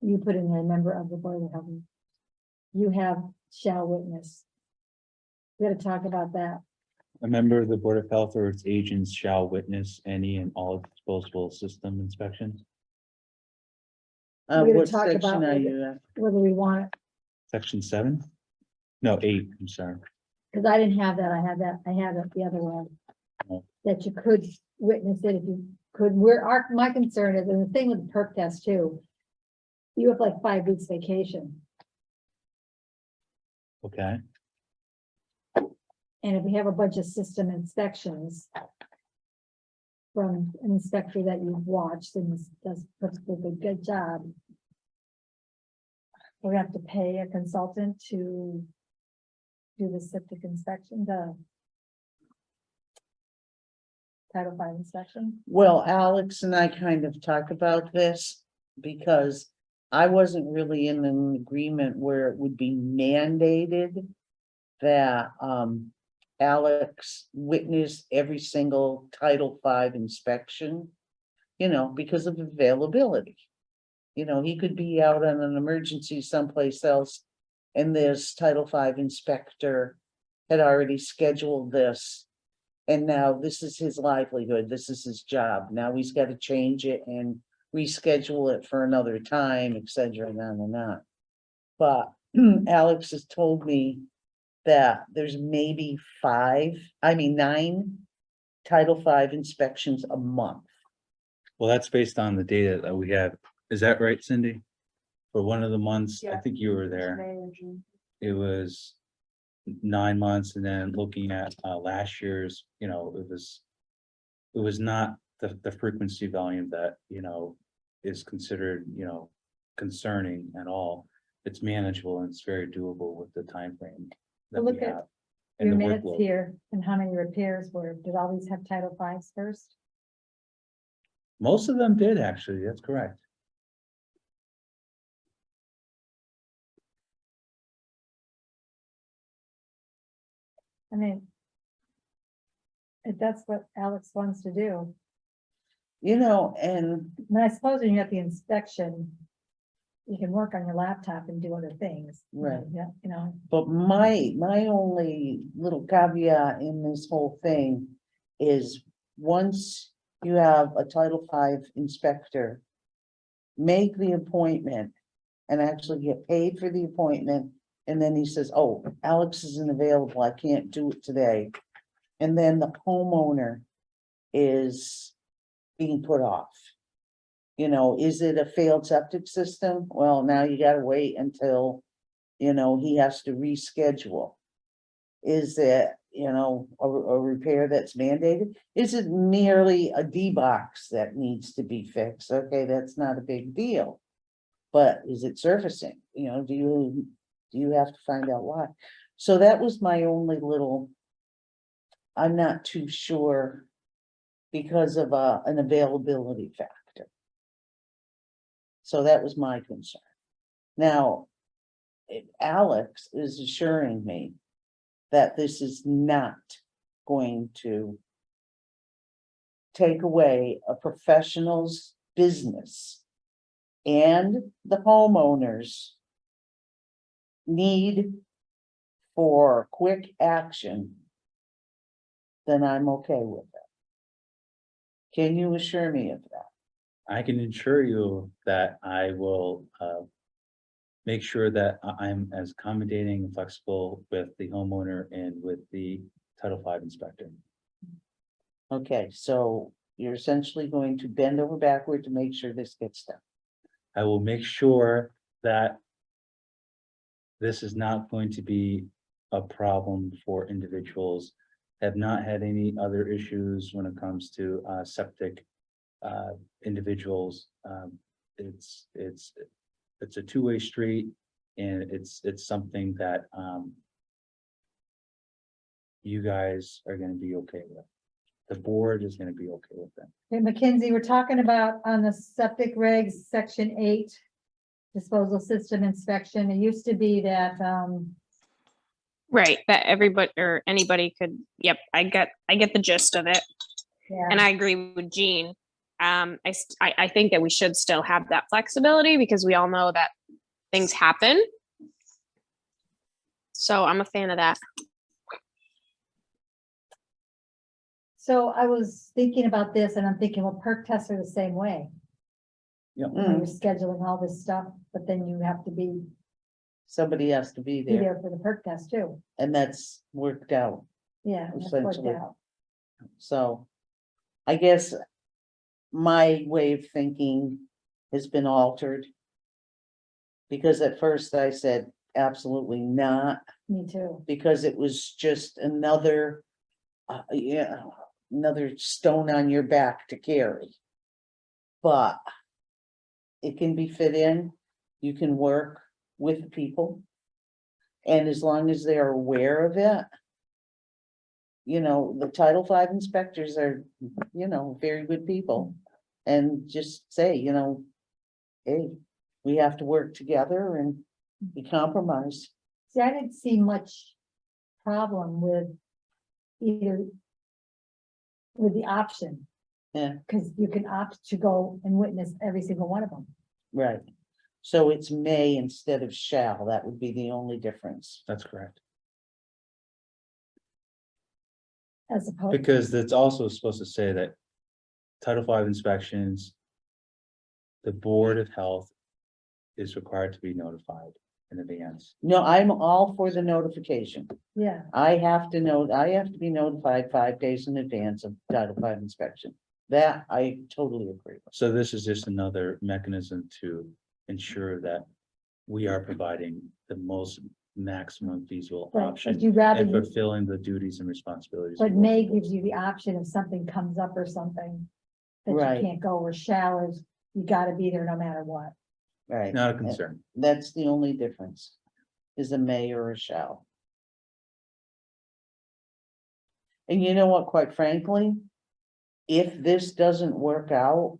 you put in a member of the board of health. You have shall witness. We gotta talk about that. A member of the Board of Health or its agents shall witness any and all disposable system inspections. We're gonna What talk about section are whether- you at? Whether we want it, Section 7? No, 8, I'm sorry. because I didn't have that, I had it the other way. Oh. That you could witness it if you could, my concern is, and the thing with the perk test too. You have like 5 weeks vacation, Okay, and if we have a bunch of system inspections. From an inspector that you've watched and does a good job. We have to pay a consultant to. Do the septic inspection, the. Title V inspection. Well, Alex and I kind of talked about this because I wasn't really in an agreement where it would be mandated that Alex witnessed every single Title V inspection, you know, because of availability. You know, he could be out on an emergency someplace else, and this Title V inspector had already scheduled this. And now this is his livelihood, this is his job, now he's got to change it and reschedule it for another time, et cetera, and on and on. But Alex has told me that there's maybe 9 Title V inspections a month. well, that's based on the data that we have. Is that right, Cindy? For one of the months, I Yeah. think you were there, May or June. it was 9 months, and then looking at last year's, you know, it was not the frequency volume that, you know, is considered, you know, concerning at all. It's manageable and it's very doable with the time frame that Well, we look at have. And Your the minutes workload. here and how many repairs were, did all these have Title V's first? Most of them did, actually, that's correct. I mean. If that's what Alex wants to do, You know, and I mean, I suppose when you have the inspection. You can work on your laptop and do other things. Right. Yeah, you know, but my only little caveat in this whole thing is once you have a Title V inspector, make the appointment and actually get paid for the appointment. And then he says, oh, Alex isn't available, I can't do it today. And then the homeowner is being put off. You know, is it a failed septic system? Well, now you gotta wait until, you know, he has to reschedule. Is it, you know, a repair that's mandated? Is it merely a D-box that needs to be fixed? Okay, that's not a big deal. But is it surfacing? You know, do you have to find out why? So that was my only little. I'm not too sure because of an availability factor. So that was my concern. Now, Alex is assuring me that this is not going to take away a professional's business and the homeowners need for quick action, then I'm okay with it. Can you assure me of that? I can assure you that I will make sure that I'm as accommodating and flexible with the homeowner and with the Title V inspector. Okay, so you're essentially going to bend over backward to make sure this gets done. I will make sure that this is not going to be a problem for individuals. Have not had any other issues when it comes to septic individuals. It's a two-way street, and it's something that you guys are gonna be okay with. The board is gonna be okay with them. okay, Mackenzie, we're talking about on the septic regs, section 8. Disposal system inspection, it used to be that, Right, that everybody or anybody could, yep, I get the gist of it. yeah. And I agree with Jean. I think that we should still have that flexibility because we all know that things happen. So I'm a fan of that. So I was thinking about this and I'm thinking, well, perk tests are the same way. Yeah. You know, you're scheduling all this stuff, but then you have to be Somebody has to be there, there for the perk test too. and that's worked out. Yeah, that's worked Essentially. out. So I guess my way of thinking has been altered. Because at first I said absolutely not, Me too. because it was just another, another stone on your back to carry. But it can be fit in, you can work with people. And as long as they're aware of it, you know, the Title V inspectors are, you know, very good people. And just say, you know, hey, we have to work together and be compromised. See, I didn't see much problem with either with the option. Yeah. Because you can opt to go and witness every single one of them. Right. So it's may instead of shall, that would be the only difference. That's correct. As opposed, Because that's also supposed to say that Title V inspections, the Board of Health is required to be notified in advance. No, I'm all for the notification. yeah, I have to know, I have to be notified 5 days in advance of Title V inspection. That I totally agree with. So this is just another mechanism to ensure that we are providing the most maximum feasible but option would you rather, and fulfilling the duties and responsibilities. of but local May boards. gives you the option if something comes up or something. That you Right. can't go, or showers, you gotta be there no matter what. Right. Not a concern. That's the only difference, is a may or a shall. And you know what, quite frankly, if this doesn't work out,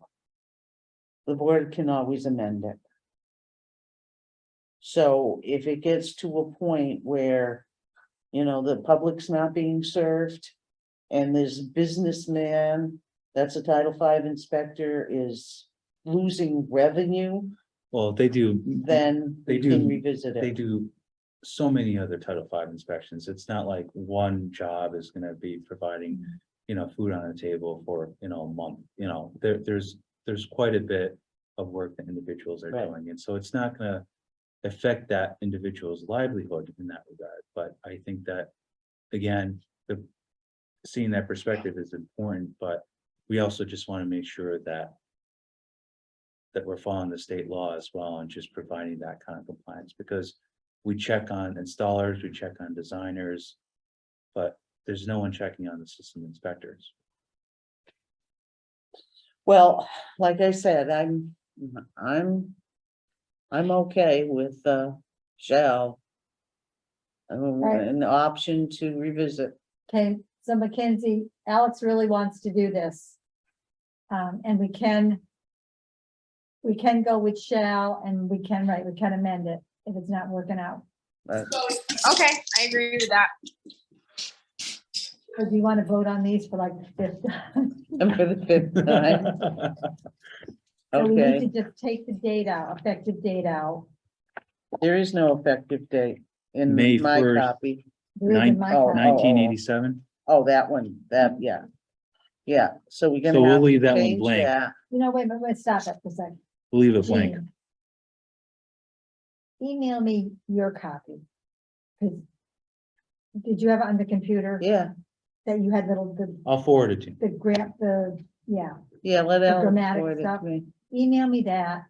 the board can always amend it. So if it gets to a point where, you know, the public's not being served, and this businessman, that's a Title V inspector, is losing revenue, Well, they do. then They we can do- revisit They it. do so many other Title V inspections. It's not like one job is gonna be providing, you know, food on the table for, you know, a month, you know, there's quite a bit of work that individuals are Right. doing, and so it's not gonna affect that individual's livelihood in that regard, but I think that, again, seeing that perspective is important, but we also just want to make sure that we're following the state law as well and just providing that kind of compliance, because we check on installers, we check on designers, but there's no one checking on the system inspectors. Well, like I said, I'm okay with, shall. Right. An option to revisit. Okay, so Mackenzie, Alex really wants to do this. And we can go with shall, and we can amend it if it's not working out. But Okay, I agree with that. Or do you want to vote on these for like the fifth time? for the 5th time, So we need okay, to just take the date out, effective date out. there is no effective date in May my 1st. copy. There is in my Oh, copy. 1987, Oh, that one, yeah. Yeah, so we're So gonna we'll have leave to that one change blank. that. You know, wait, let's stop that for a second. leave it blank. Jean, email me your copy. 'Cause did you have it on the computer? Yeah, That you had little, I'll forward it to you. the grant, yeah, yeah, let The Alex grammatic forward it stuff. to me. email me that.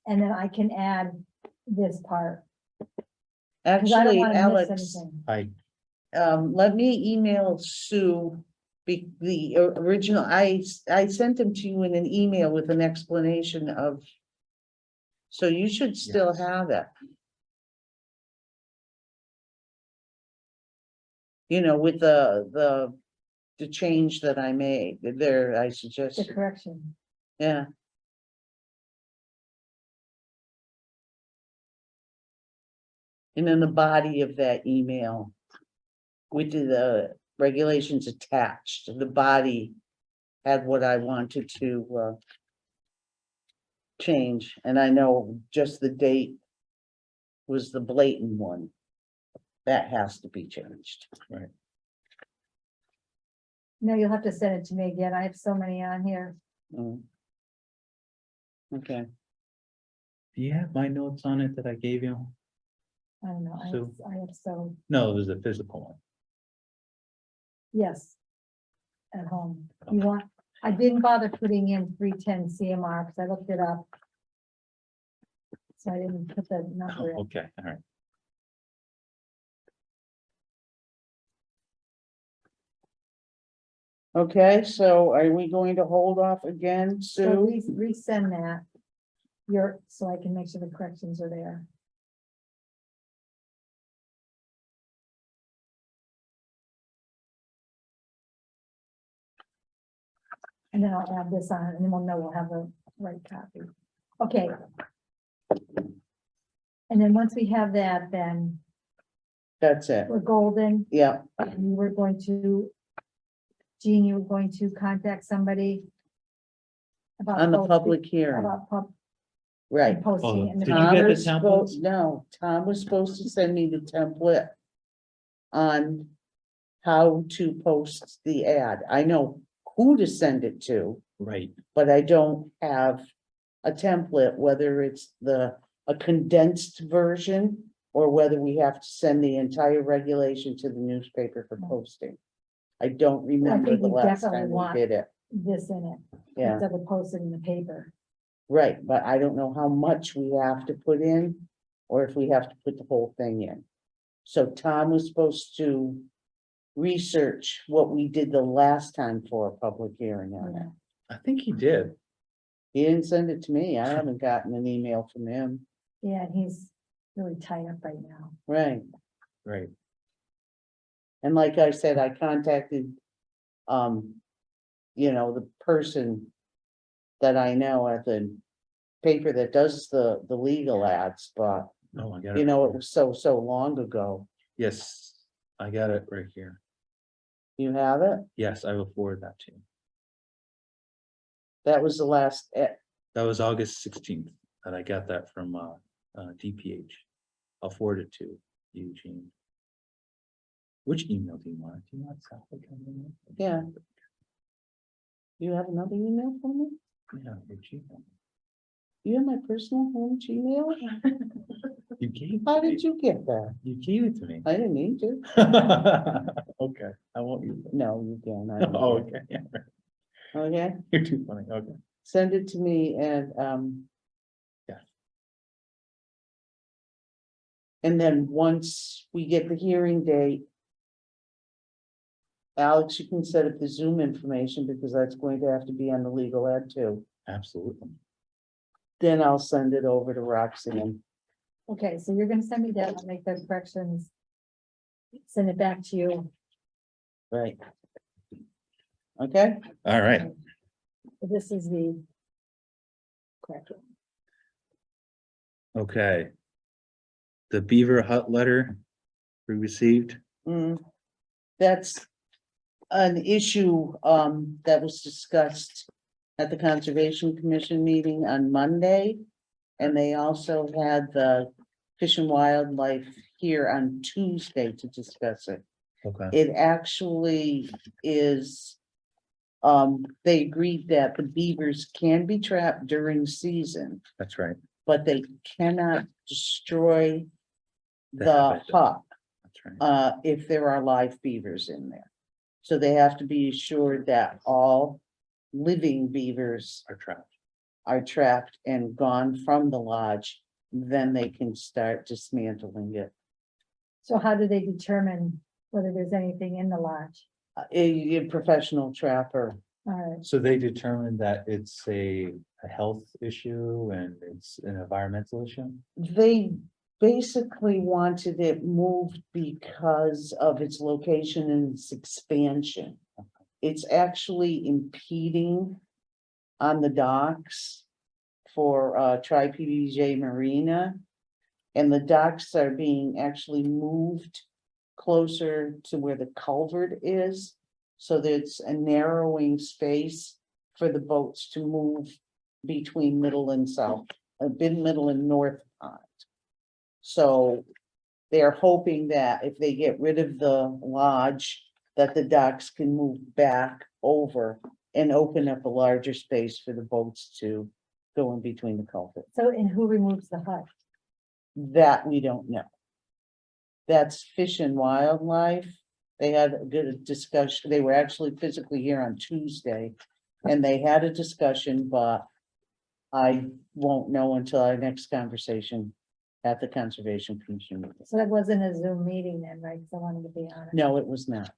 And then I can add this part, because I don't Actually, want to Alex, miss anything. let me email Sue. The original, I sent them to you in an email with an explanation of. So you should still Yes. have it. You know, with the change that I made there, I The suggested, correction. yeah. And in the body of that email. With the regulations attached, the body had what I wanted to, change, and I know just the date was the blatant one. That has to be changed. No, you'll have to send it to me again. I have so many on here. Mm. Okay, Do you have my notes on it that I gave you? I don't know. So- I have so, No, it was a physical one. yes. At home. You want, I didn't bother putting in 310 CMR because I looked it up. So I didn't put the number in. Okay, all right. okay, so are we going to hold off again, So Sue? resend that. So I can make sure the corrections are there. And then I'll add this on, and then we'll know we'll have the right copy. Okay. And then once we have that, then That's it, we're golden, yeah, and we're going to, Jean, you were going to contact somebody about on the posting- public hearing, About right. posting. and Did you Tom get the was supposed- templates? No, Tom was supposed to send me the template on how to post the ad. I know who to send it to, Right, but I don't have a template, whether it's a condensed version or whether we have to send the entire regulation to the newspaper for posting. I don't remember think the we last definitely time we want- did it. This in it, Yeah, instead of posted in the paper. right, but I don't know how much we have to put in or if we have to put the whole thing in. So Tom was supposed to research what we did the last time for a public hearing on it. Yeah. I think he did. He didn't send it to me. I haven't gotten an email from him. Yeah, and he's really tied up right now. Right. Right, And like I said, I contacted, the person that I know at the paper that does the legal ads, but, oh, I got it it. was so long ago. Yes, I got it right here. You have it? Yes, I will forward that to you. That was the last, That was August 16th that I got that from DPH. I'll forward it to Eugene. Which email do you want? Do you want Southwick email? yeah. You have another email from me? Yeah, your Gmail. You have my personal home Gmail? You gave. How it to did me. you get that? You gave it to me. I didn't need to. Okay, I won't use it. No, you can. I don't Oh, care. okay, yeah, Okay, you're too funny, okay. send it to me and, Yeah. And then once we get the hearing date. Alex, you can set up the Zoom information because that's going to have to be on the legal ad too. Absolutely. Then I'll send it over to Roxanne. Okay, so you're gonna send me that, I'll make those corrections. Send it back to you. Right. Okay, All right, This is the correct one. okay. The Beaver Hut letter we received, That's an issue, that was discussed at the Conservation Commission meeting on Monday. And they also had the Fish and Wildlife here on Tuesday to discuss it. okay, It actually is. They agreed that the beavers can be trapped during season, that's right, but they cannot destroy The the habitat. hut, that's right. if there are live beavers in there. So they have to be assured that all living beavers Our traps. are trapped and gone from the lodge. Then they can start dismantling it. So how do they determine whether there's anything in the lodge? A professional trapper. All right, So they determined that it's a health issue and it's an environmental issue? They basically wanted it moved because of its location and its expansion. It's actually impeding on the docks for Tri-PBJ Marina. And the docks are being actually moved closer to where the culvert is. So there's a narrowing space for the boats to move between Middle and South, Middle and North Pond. So they're hoping that if they get rid of the lodge, that the docks can move back over and open up a larger space for the boats to go in between the culverts. So, and who removes the hut? That we don't know. That's Fish and Wildlife. They had a good discussion. They were actually physically here on Tuesday. And they had a discussion, but I won't know until our next conversation at the Conservation Commission meeting. So that wasn't a Zoom meeting then, right? Because I wanted to be on it. No, it was not.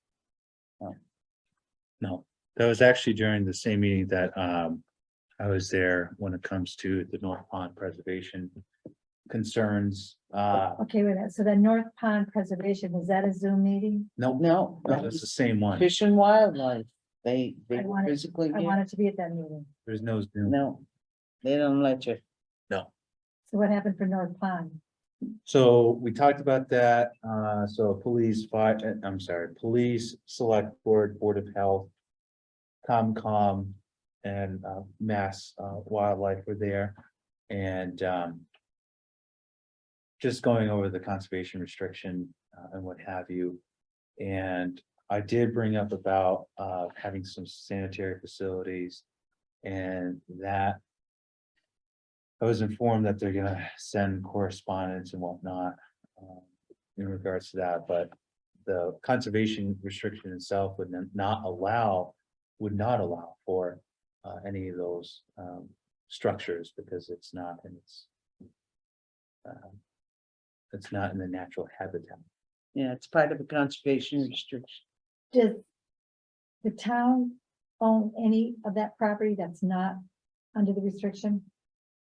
No, that was actually during the same meeting that I was there when it comes to the North Pond preservation concerns. Okay, wait, a minute. So the North Pond Preservation, was that a Zoom meeting? No, No, that that's the was same one. Fish and Wildlife. They I were wanted- physically I here. wanted to be at that meeting. There's no Zoom. No, they don't let you. No. So what happened for North Pond? So we talked about that, so police, police, select board, Board of Health. COMCOM and Mass Wildlife were there and just going over the conservation restriction and what have you. And I did bring up about having some sanitary facilities and that I was informed that they're gonna send correspondence and whatnot in regards to that, but the conservation restriction itself would not allow for any of those structures because it's not in the natural habitat. Yeah, it's part of a conservation restriction. Does the town own any of that property that's not under the restriction?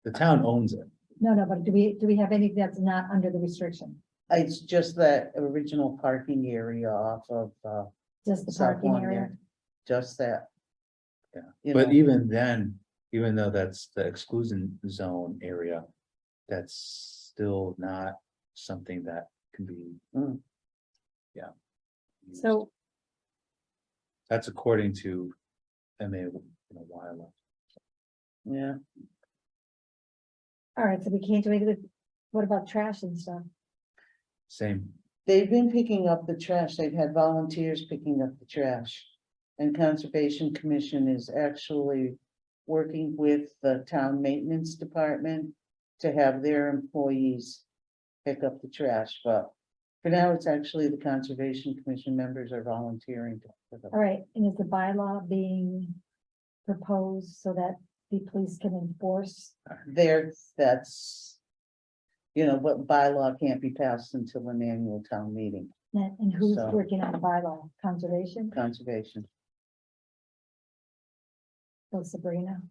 The town owns it. No, but do we have any that's not under the restriction? It's just that original parking area off of Just the South parking Lawn area? there. Just that. Yeah. You But know, even then, even though that's the exclusion zone area, that's still not something that can be. Mm. Yeah. So, That's according to MA Wildlife. yeah, all right, so we can't do anything. What about trash and stuff? Same. they've been picking up the trash. They've had volunteers picking up the trash. And Conservation Commission is actually working with the town maintenance department to have their employees pick up the trash, but for now, it's actually the Conservation Commission members are volunteering to pick up. All right, and is the bylaw being proposed so that the police can enforce? That's, you know, what bylaw can't be passed until an annual town meeting, that? And who's So- working on the bylaw? Conservation? conservation. So Sabrina?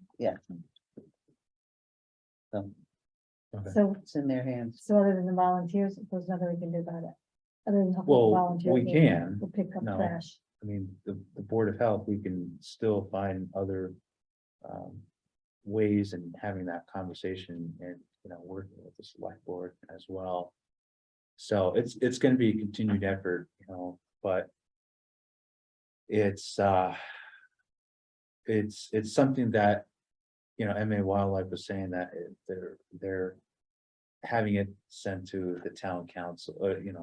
So Okay. So, it's in their hands. so other than the volunteers, there's nothing we can do about it? Other than help Well, volunteers we can. to pick up No. trash. I mean, the Board of Health, we can still find other ways in having that conversation and, working with the select board as well. So it's gonna be a continued effort, but it's something that, MA Wildlife was saying that they're having it sent to the town council,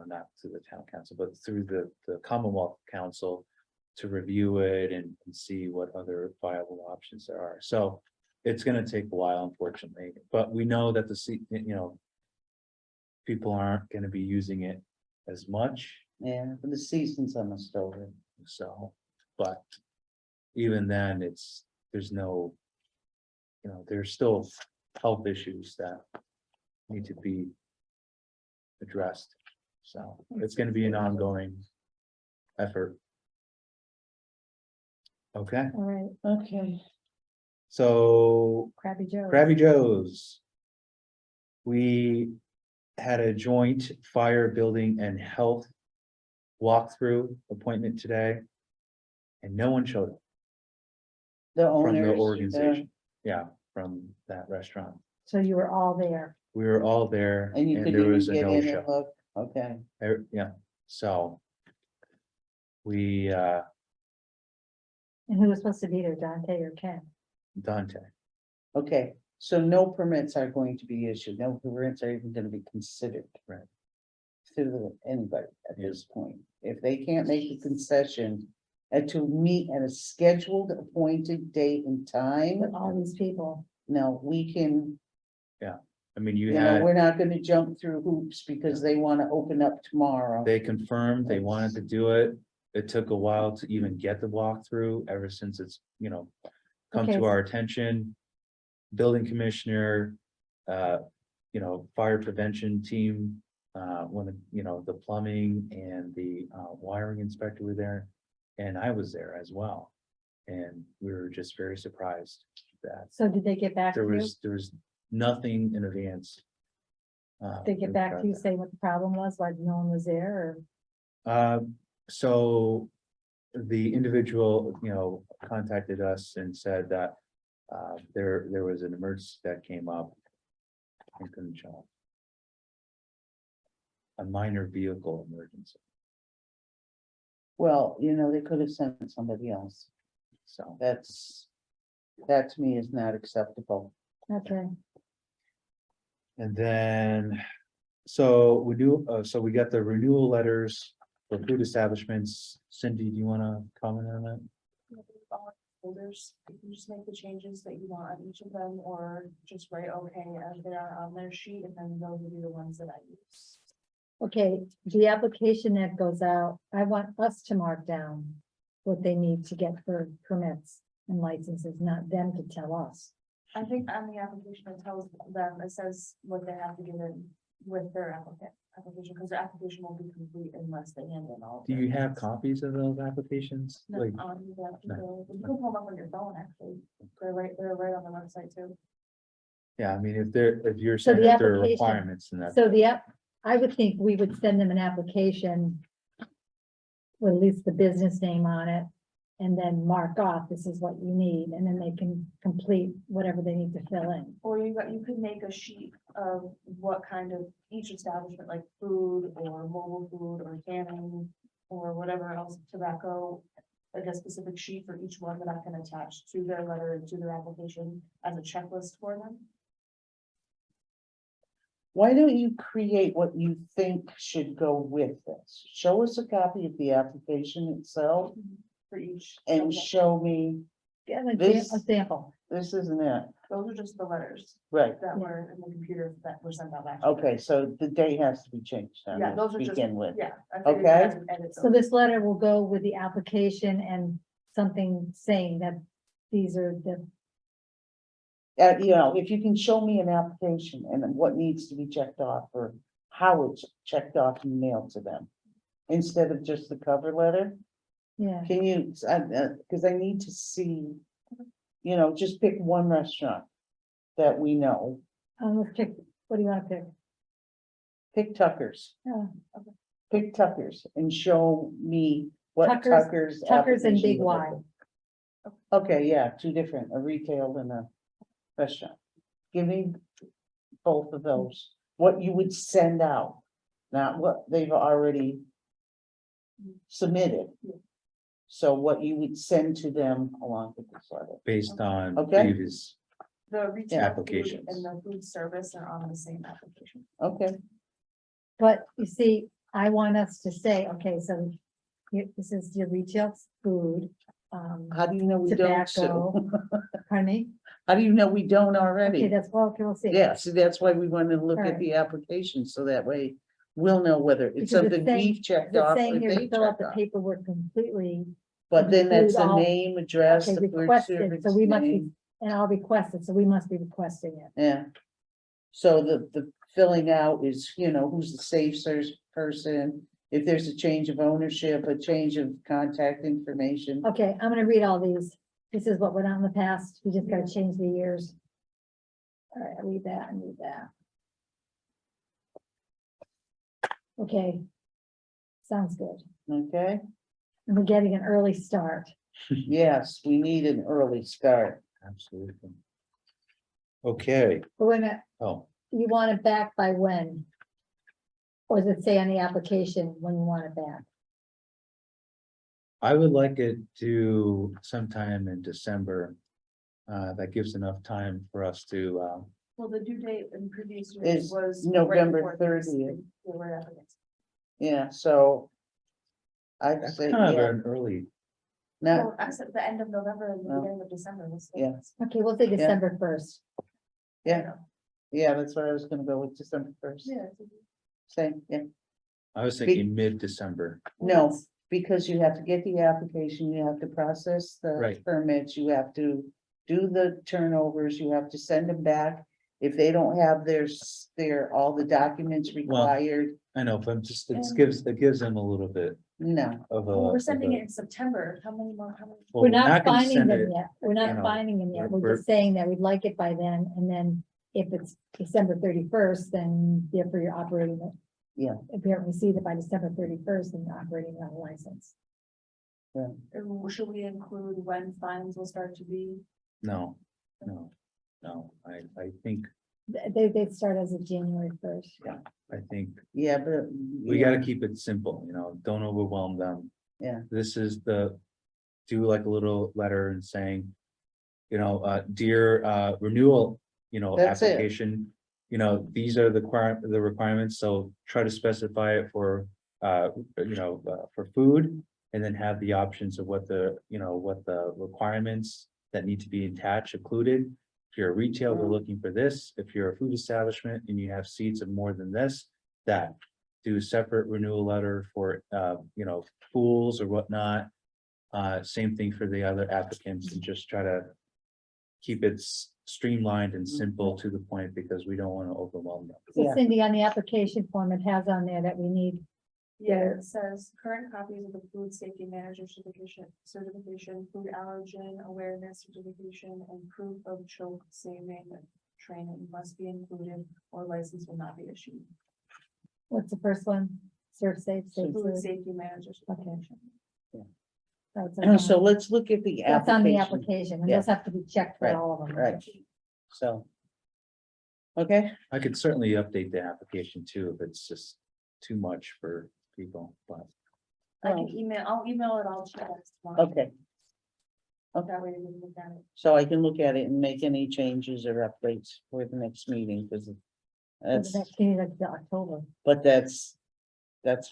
not to the town council, but through the Commonwealth Council to review it and see what other viable options there are. So it's gonna take a while, unfortunately, but we know that people aren't gonna be using it as much, Yeah, but the season's almost over. so, but even then, there's no, there's still health issues that need to be addressed. So it's gonna be an ongoing effort. Okay, All right, Okay, so Krabby Joe. Krabby Joe's. We had a joint fire, building and health walkthrough appointment today. And no one showed up the from the owners. organization. Yeah, from that restaurant. So you were all there. We were all there And you and could there even was a get no in and show. look, okay, Yeah, so. We And who was supposed to be there, Dante or Ken? Dante. Okay, so no permits are going to be issued, no permits are even gonna be considered. Right. To anybody at this point, if they can't make a concession and to meet at a scheduled appointed date and time, With all these people. no, we can, I mean, you you know, had, we're not gonna jump through hoops because they wanna open up tomorrow. they confirmed they wanted to do it. It took a while to even get the walkthrough ever since it's, come Okay. to our attention. Building commissioner, fire prevention team, when, the plumbing and the wiring inspector were there. And I was there as well. And we were just very surprised that So did they get back to you? there was nothing in advance. They get back to you, say what the problem was, why no one was there, or? So the individual, contacted us and said that there was an emergency that came up. and couldn't show up. A minor vehicle emergency, Well, they could have sent somebody else, so. that to me is not acceptable. Okay, And then, so we got the renewal letters for food establishments. Cindy, do you wanna comment on that? Folders, you can just make the changes that you want on each of them, or just write okay as they are on their sheet, and then those will be the ones that I use. okay, the application that goes out, I want us to mark down what they need to get for permits and licenses, not them to tell us. I think on the application, it tells them, it says what they have to give in with their application, because their application won't be complete unless they hand in all. of Do their you have things. copies of those applications? No, Like, you have to no. go- you can pull them up on your phone, actually, they're right on the website too. yeah, I mean, if you're So saying the that there are application- requirements, then that's. So I would think we would send them an application with at least the business name on it, and then mark off, this is what you need, and then they can complete whatever they need to fill in. Or you could make a sheet of what kind of each establishment, like food or mobile food or canning or whatever else, tobacco. Like a specific sheet for each one that I can attach to their letter and to their application as a checklist for them. Why don't you create what you think should go with this? Show us a copy of the application itself For each. and subject. show me, Get an This- example. this isn't it, Those are just the letters right? that Yeah. were in the computer that were sent out last. Okay, so the date has to be changed on Yeah, it those to are just- begin with. Yeah. I figured you Okay. had to edit So those. this letter will go with the application and something saying that these are the, If you can show me an application and what needs to be checked off or how it's checked off and mailed to them. Instead of just the cover letter, yeah, can you, cause I need to see, just pick one restaurant that we know, let's pick, what do you want to pick? pick Tucker's. Yeah. Pick Tucker's and show me what Tucker's- Tucker's. Tucker's and application Big would Y. look like. Okay, yeah, two different, a retail and a restaurant. Give me both of those, what you would send out, not what they've already submitted. So what you would send to them along with this letter. Based on Okay. previous, The retail food applications. and the food service are on the same application. Okay, But you see, I want us to say, okay, so this is your retail food. how do you know we don't, Sue? Tobacco. Pardon me? How do you know we don't Okay, already? that's, well, okay, we'll see. Yeah, see, that's why we want to look Alright. at the application, so that way we'll know whether it's Because it's something saying- we've checked It's off or saying here they to fill out checked the off. paperwork completely, But then that's the include all- name, address, okay, the food requested, service so we must be, name. and I'll request it, so we must be requesting it. Yeah. So the filling out is, who's the safe search person, if there's a change of ownership, a change of contact information. Okay, I'm gonna read all these. This is what went on in the past. We just gotta change the years. All right, I'll read that and read that. Okay. Sounds good. Okay, And we're getting an early start. yes, we need an early start. absolutely. Okay, But wait a minute, oh, you want it back by when? Or does it say on the application when you want it back? I would like it to sometime in December. That gives enough time for us to, Well, the due date in previous years Is was. November right before 30th. Thanksgiving. Yeah, right after Thanksgiving. Yeah, so. I'd that's say, kind of yeah, an early, not, Well, I said the end of November and the No. beginning of December was. Yeah. Okay, we'll say December first. yeah, yeah, that's what I was gonna go with, December first, Yeah. same, yeah. I was thinking mid-December. No, because you have to get the application, you have to process the Right. permits, you have to do the turnovers, you have to send them back. If they don't have all the documents required, I know, but just, it And- gives them a little bit no, of a. Well, we're of sending a- it in September. How many more? well, We're not gonna finding send them it- yet. We're you not know, finding them yet. we're- We're just saying that we'd like it by then, and then if it's December 31st, then therefore you're operating it. Yeah. If you haven't received it by December 31st, then you're operating on a license. Should we include when fines will start to be? No, I think, They start as of January 1st. I think yeah, but. we yeah, gotta keep it simple, don't overwhelm them. Yeah. This is do like a little letter and saying, dear, renewal, That's it. application. These are the requirements, so try to specify it for, for food. And then have the options of what the requirements that need to be attached included. If you're a retail, we're looking for this. If you're a food establishment and you have seats of more than this, that. Do a separate renewal letter for, pools or whatnot. Same thing for the other applicants, and just try to keep it streamlined and simple to the point, because we don't want to overwhelm them. So Yeah. Cindy, on the application form, it has on there that we need, Yeah, it says current copies of the food safety manager certification, food allergen awareness certification, and proof of choke saving training must be included or license will not be issued. what's the first one? Serve safe, safe Food food. safety manager certification. So let's look at the That's on the application, application, and Yeah. those have to be checked for Right, all of them. right. So. Okay, I could certainly update the application too, if it's just too much for people, but. I can I'll email it all to you guys tomorrow. okay, That way you can look at it. so I can look at it and make any changes or updates for the next meeting, because. For That's, the next meeting, like the October. but that's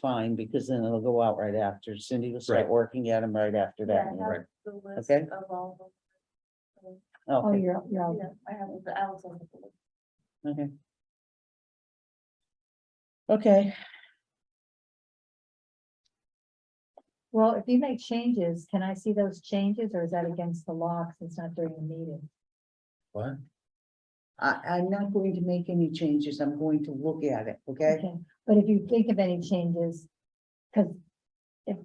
fine, because then it'll go out right after. Cindy will start Right. working at them right after Yeah, that. I meeting. have the list Okay. of all of Oh, Okay, you're them. all. Yeah, I have the Alex on the list. okay. Okay, Well, if you make changes, can I see those changes, or is that against the law, 'cause it's not during the meeting? What? I'm not going to make any changes. I'm going to look at it, okay? Okay, but if you think of any changes, because if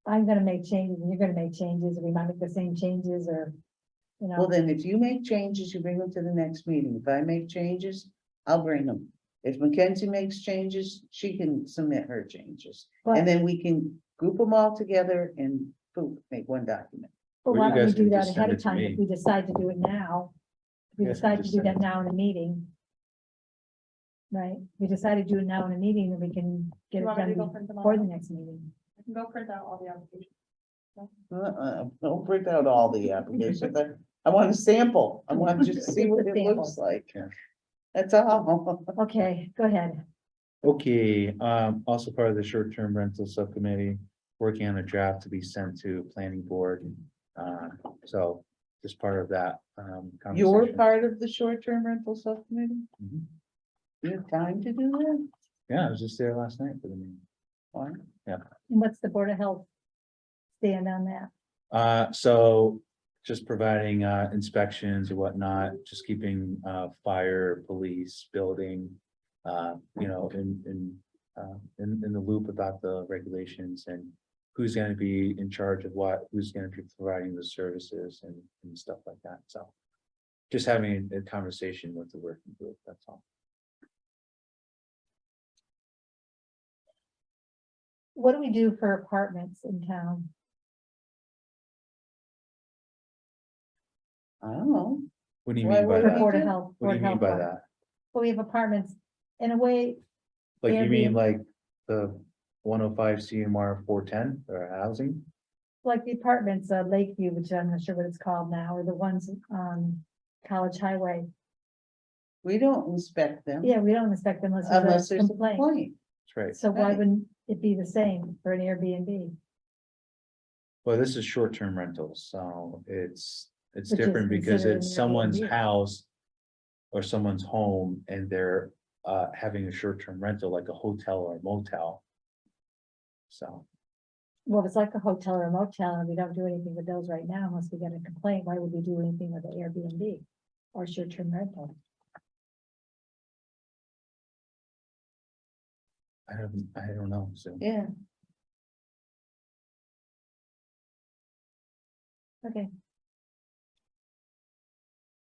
I'm gonna make changes and you're gonna make changes, we might make the same changes, or, you Well, know, then if you make changes, you bring them to the next meeting. If I make changes, I'll bring them. If Mackenzie makes changes, she can submit her changes. but, And then we can group them all together and boom, make one document. but Or why you don't we guys do can that just ahead send of it to time, if me. we decide to do it now? If we You guys can decide to just do send that it. now in a meeting. Right, we decide to do it now in a meeting, then we can get You it want me to done go print them before out? the next meeting. I can go print out all the applications. Don't print out all the applications. I want a sample. I want to just see what Just a it sample. looks like. Yeah. That's all. Okay, go ahead. Okay, also part of the short-term rental subcommittee, working on a draft to be sent to planning board. So just part of that, You're conversation. part of the short-term rental subcommittee? Mhm. You have time to do that? Yeah, I was just there last night for the meeting. Fine. And what's the Board of Health stand on that? So just providing, inspections and whatnot, just keeping, fire, police, building, in the loop about the regulations and who's gonna be in charge of what, who's gonna be providing the services and stuff like that, so. Just having a conversation with the working group, that's all. What do we do for apartments in town? I don't know. What do you Why mean by would For we that? Board of do- Health? What do Board you of mean Health by work? that? Well, we have apartments, in a way, Like, you mean Airbnb. like the 105 CMR 410 or housing? like the apartments, Lakeview, which I'm not sure what it's called now, or the ones on College Highway. We don't inspect them. Yeah, we don't inspect them Unless there's a complaint. complaint. That's right. So why Right. wouldn't it be the same for an Airbnb? Well, this is short-term rentals, so it's Which is different because considered it's an someone's Airbnb. house. Or someone's home and they're having a short-term rental like a hotel or motel. So, Well, if it's like a hotel or a motel, and we don't do anything with those right now unless we get a complaint, why would we do anything with the Airbnb? Or short-term rental? I don't know, so. Yeah, Okay,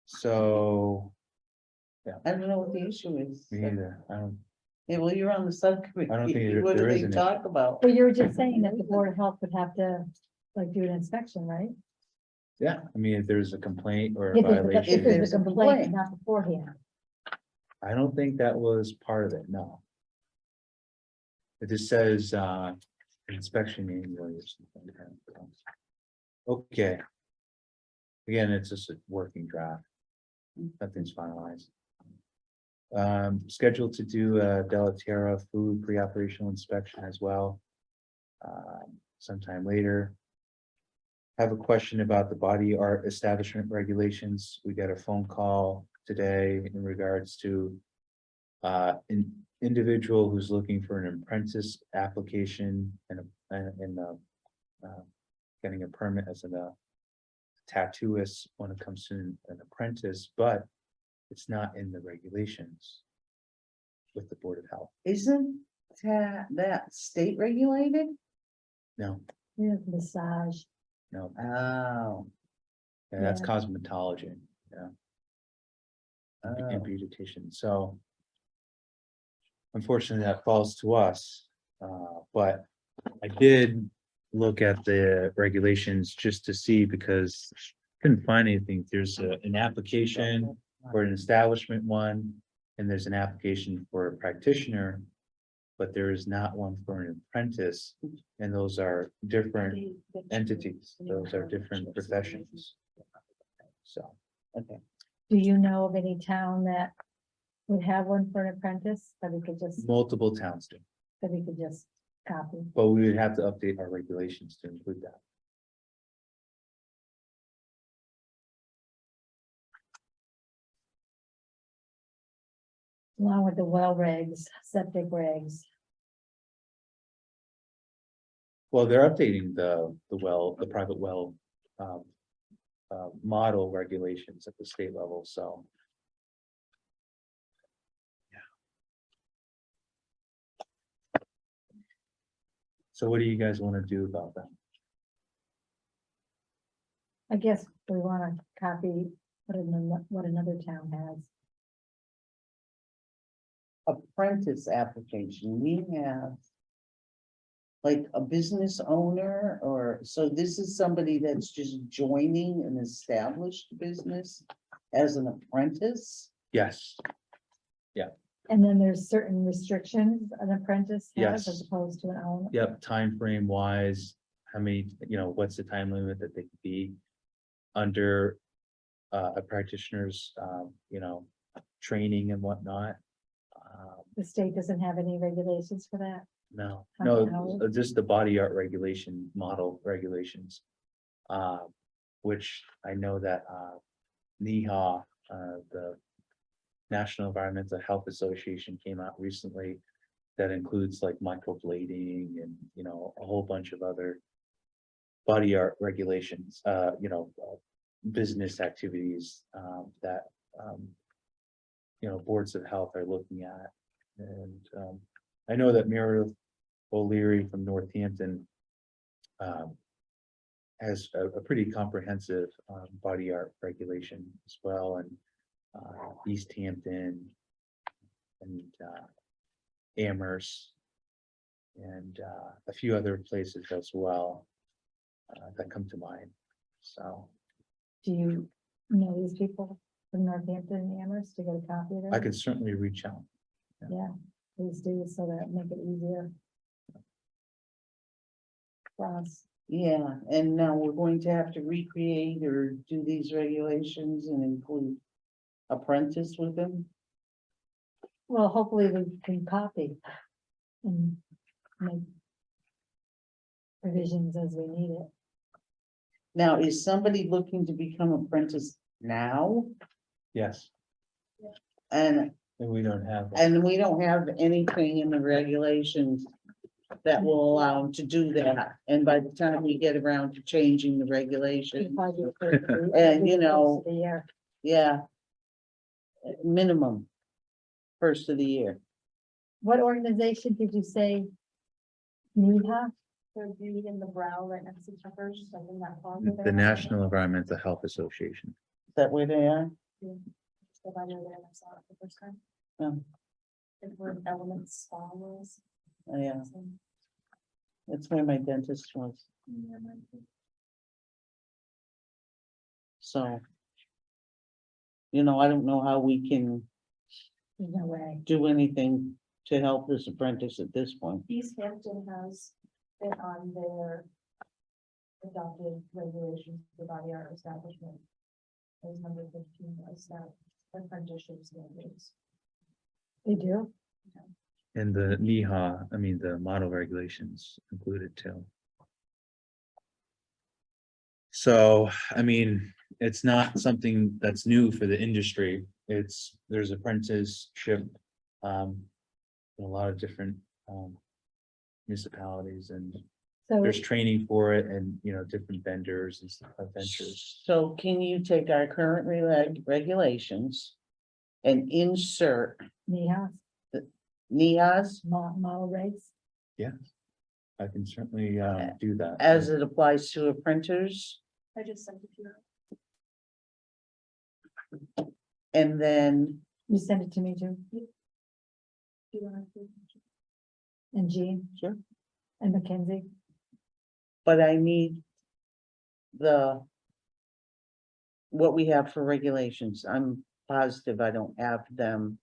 So, I don't know what the issue is. me either, I don't, Yeah, well, you're on the subcommittee. I don't think there- What do there is they an talk about? well, you were just saying that the Board of Health would have to, like, do an inspection, right? yeah, I mean, if there's a complaint or a If there's a- violation. if there's there's a a complaint, complaint. not beforehand. I don't think that was part of it, no. It just says, inspection annually or something. like that. Okay. Again, it's just a working draft. Nothing's finalized. Scheduled to do a Delaterra food pre-operational inspection as well. Sometime later. Have a question about the body art establishment regulations. We got a phone call today in regards to an individual who's looking for an apprentice application and getting a permit as a tattooist when it comes to an apprentice, but it's not in the regulations with the Board of Health. Isn't that state regulated? No, Yeah, massage. no, Oh. that's Yeah. cosmetology, yeah. And Oh. beautician, so. Unfortunately, that falls to us, but I did look at the regulations just to see because couldn't find anything. There's an application for an establishment one, and there's an application for a practitioner. But there is not one for an apprentice, and those are different entities, those are different professions. So, Okay. Do you know of any town that would have one for an apprentice that we could just, multiple towns do, copy? but we would have to update our regulations to include that. Along with the well regs, septic regs. Well, they're updating the private well, model regulations at the state level, so. So what do you guys want to do about that? I guess we wanna copy what another town has. Apprentice application, we have. Like a business owner, or, so this is somebody that's just joining an established business as an apprentice? Yes, And then there's certain restrictions an apprentice has Yes. as opposed to an owner. yep, time frame wise, how many, what's the time limit that they could be under a practitioner's, training and whatnot. The state doesn't have any regulations for that. No, How no, many hours? just the body art regulation, model regulations. Which I know that NEHA, the National Environmental Health Association came out recently. That includes like microblading and, a whole bunch of other body art regulations, business activities that boards of health are looking at. And I know that Meredith O'Leary from Northampton has a pretty comprehensive body art regulation as well, and East Hampton and Amherst and a few other places as well that come to mind. So Do you know these people from Northampton and Amherst to get a copy of I it? could certainly reach out. Yeah, please do, so that make it easier. For us. Yeah, and now we're going to have to recreate or do these regulations and include apprentice with them. Well, hopefully we can copy and make revisions as we need it. Now, is somebody looking to become apprentice now? Yes, And, and we don't have. and we don't have anything in the regulations that will allow them to do that. And by the time we get around to changing the regulations, And, you know- Yeah, yeah. Minimum. First of the year. what organization did you say? NEHA? They're beauty in the brow right next to Tucker's, like in that pond. that The they're National Environmental Health Association. Is that where they are? So I know there and I saw it the first time. Um, It's where Elements Spa was. Oh, yeah, So, that's where my dentist was, yeah, so. You know, I don't know how we can There's no way. do anything to help this apprentice at this point. East Hampton has it on their adopted regulations for body art establishment. As number 15, was that apprenticeship standards. They do? And the NEHA, I mean, the model regulations included too. So, I mean, it's not something that's new for the industry. There's apprenticeship. In a lot of different municipalities, and So, there's training for it, and, you know, different vendors and stuff, ventures. So can you take our current regulations and insert NEHA, NEHA's model rates? Yeah. I can certainly do that. as it applies to apprentices? I just sent it to you. And then, You send it to me too, Do you want to? and Jean? Sure. And Mackenzie? but I need what we have for regulations. I'm positive I don't have them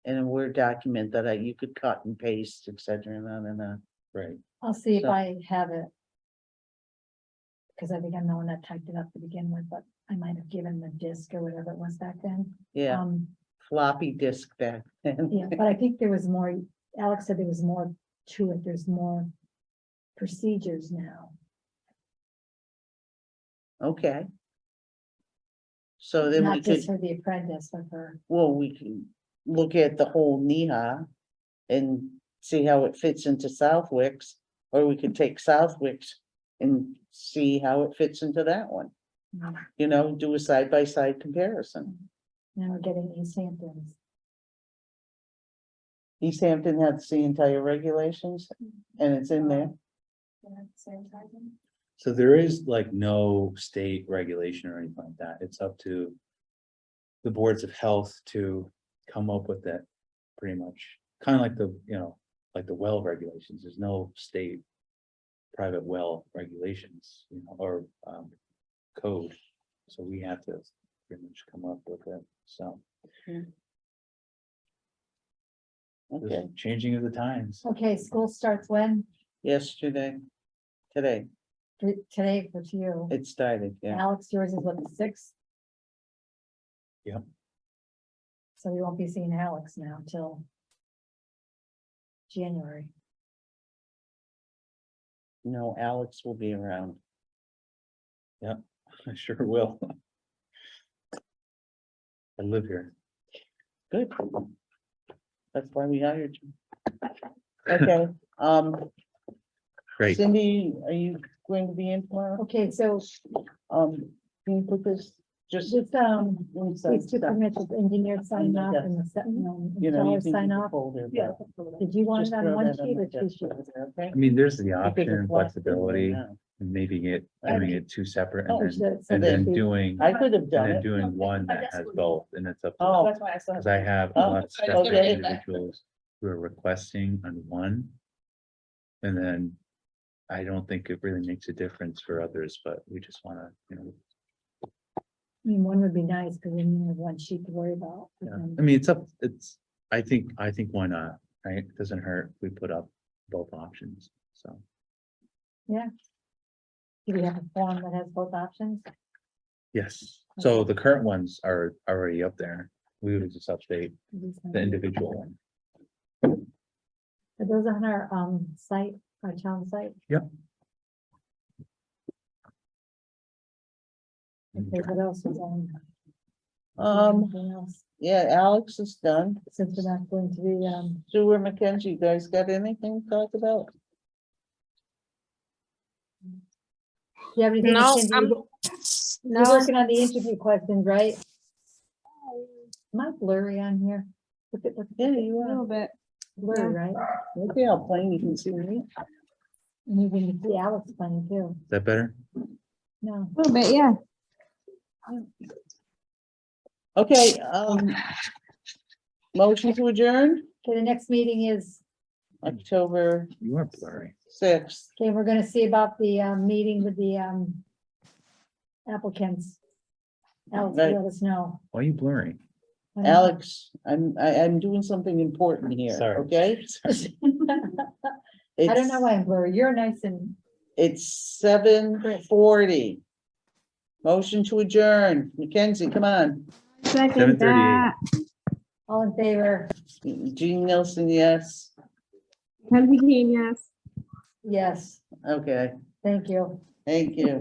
in a Word document that you could cut and paste, et cetera, and. Right. I'll see if So- I have it. Because I think I'm the one that typed it up to begin with, but I might have given the disc or whatever it was back then. Yeah, floppy disk back then. Yeah, but I think there was more, Alex said there was more to it, there's more procedures now. Okay. So then we Not could, just for the apprentice, but for, well, we can look at the whole NEHA and see how it fits into Southwick's, or we could take Southwick's and see how it fits into that one. You know, do a side-by-side comparison. now we're getting East Hamptons. East Hampton has the entire regulations and it's in there. Yeah, same time. So there is like no state regulation or anything like that. It's up to the boards of health to come up with that, pretty much. Kind of like the, you know, like the well regulations. There's no state private well regulations, you know, or code. So we have to pretty much come up with it. So Okay, just changing of the times. Okay, school starts when? yesterday, today, Today for you. it started, yeah. Alex, yours is what, the 6th? Yep. So we won't be seeing Alex now till January. No, Alex will be around. I sure will. I live here. Good. That's why we hired you. Okay, Great. Cindy, are you going to be in tomorrow? Okay, so Can you put this, just. with, inside these two stuff? permits, the engineer sign off Yes. and the, You know, you installer can sign keep the off. folder, but Yeah. Did you want just it on throw one that on sheet my or two desk sheets? over there, okay? I mean, there's the Because option, it's less than flexibility, now. and maybe I doing mean- it two separate Oh, and then, So and that then the- doing, I could have and done then it. doing one I that guess has it would be- both, and it's up. Oh. That's why I still have. Because I have Oh, lots of okay. individuals who are requesting on one. And then I don't think it really makes a difference for others, but we just wanna, you know, I mean, one would be nice, because then you have one sheet to worry about. but yeah. then- I mean, I think why not, right? It doesn't hurt if we put up both options, so. Do we have a form that has both options? Yes, so the current ones are already up there. We would just update the individual one. Are those on our, site, our town site? Yep. Okay, what else is on? Anything else? Yeah, Alex is done. Since we're not going to be, Stuart McKenzie, you guys got anything to talk about? do you have anything? No, Cindy? I'm- You're No, working on the interview questions, right? Am I blurry on here? Look at, Yeah, you a are. little bit. blurry, right? Look at how plain you can see me. And you can see Alex playing too. Is that better? No, A little bit, yeah. Okay, motion to adjourn, okay, the next meeting is, October You are blurry. 6th. okay, we're gonna see about the, meeting with the, applicants. Alex, Right. let us know. Why are you blurry? I don't know. Alex, I'm doing something important here, Sorry. okay? I don't know why I'm blurry. You're nice and, It's 7:40. Motion to adjourn. Mackenzie, come on. 7:38. all in favor? Jean Nielsen, yes. Kenzie Kane, yes. Yes, Okay, thank you. thank you.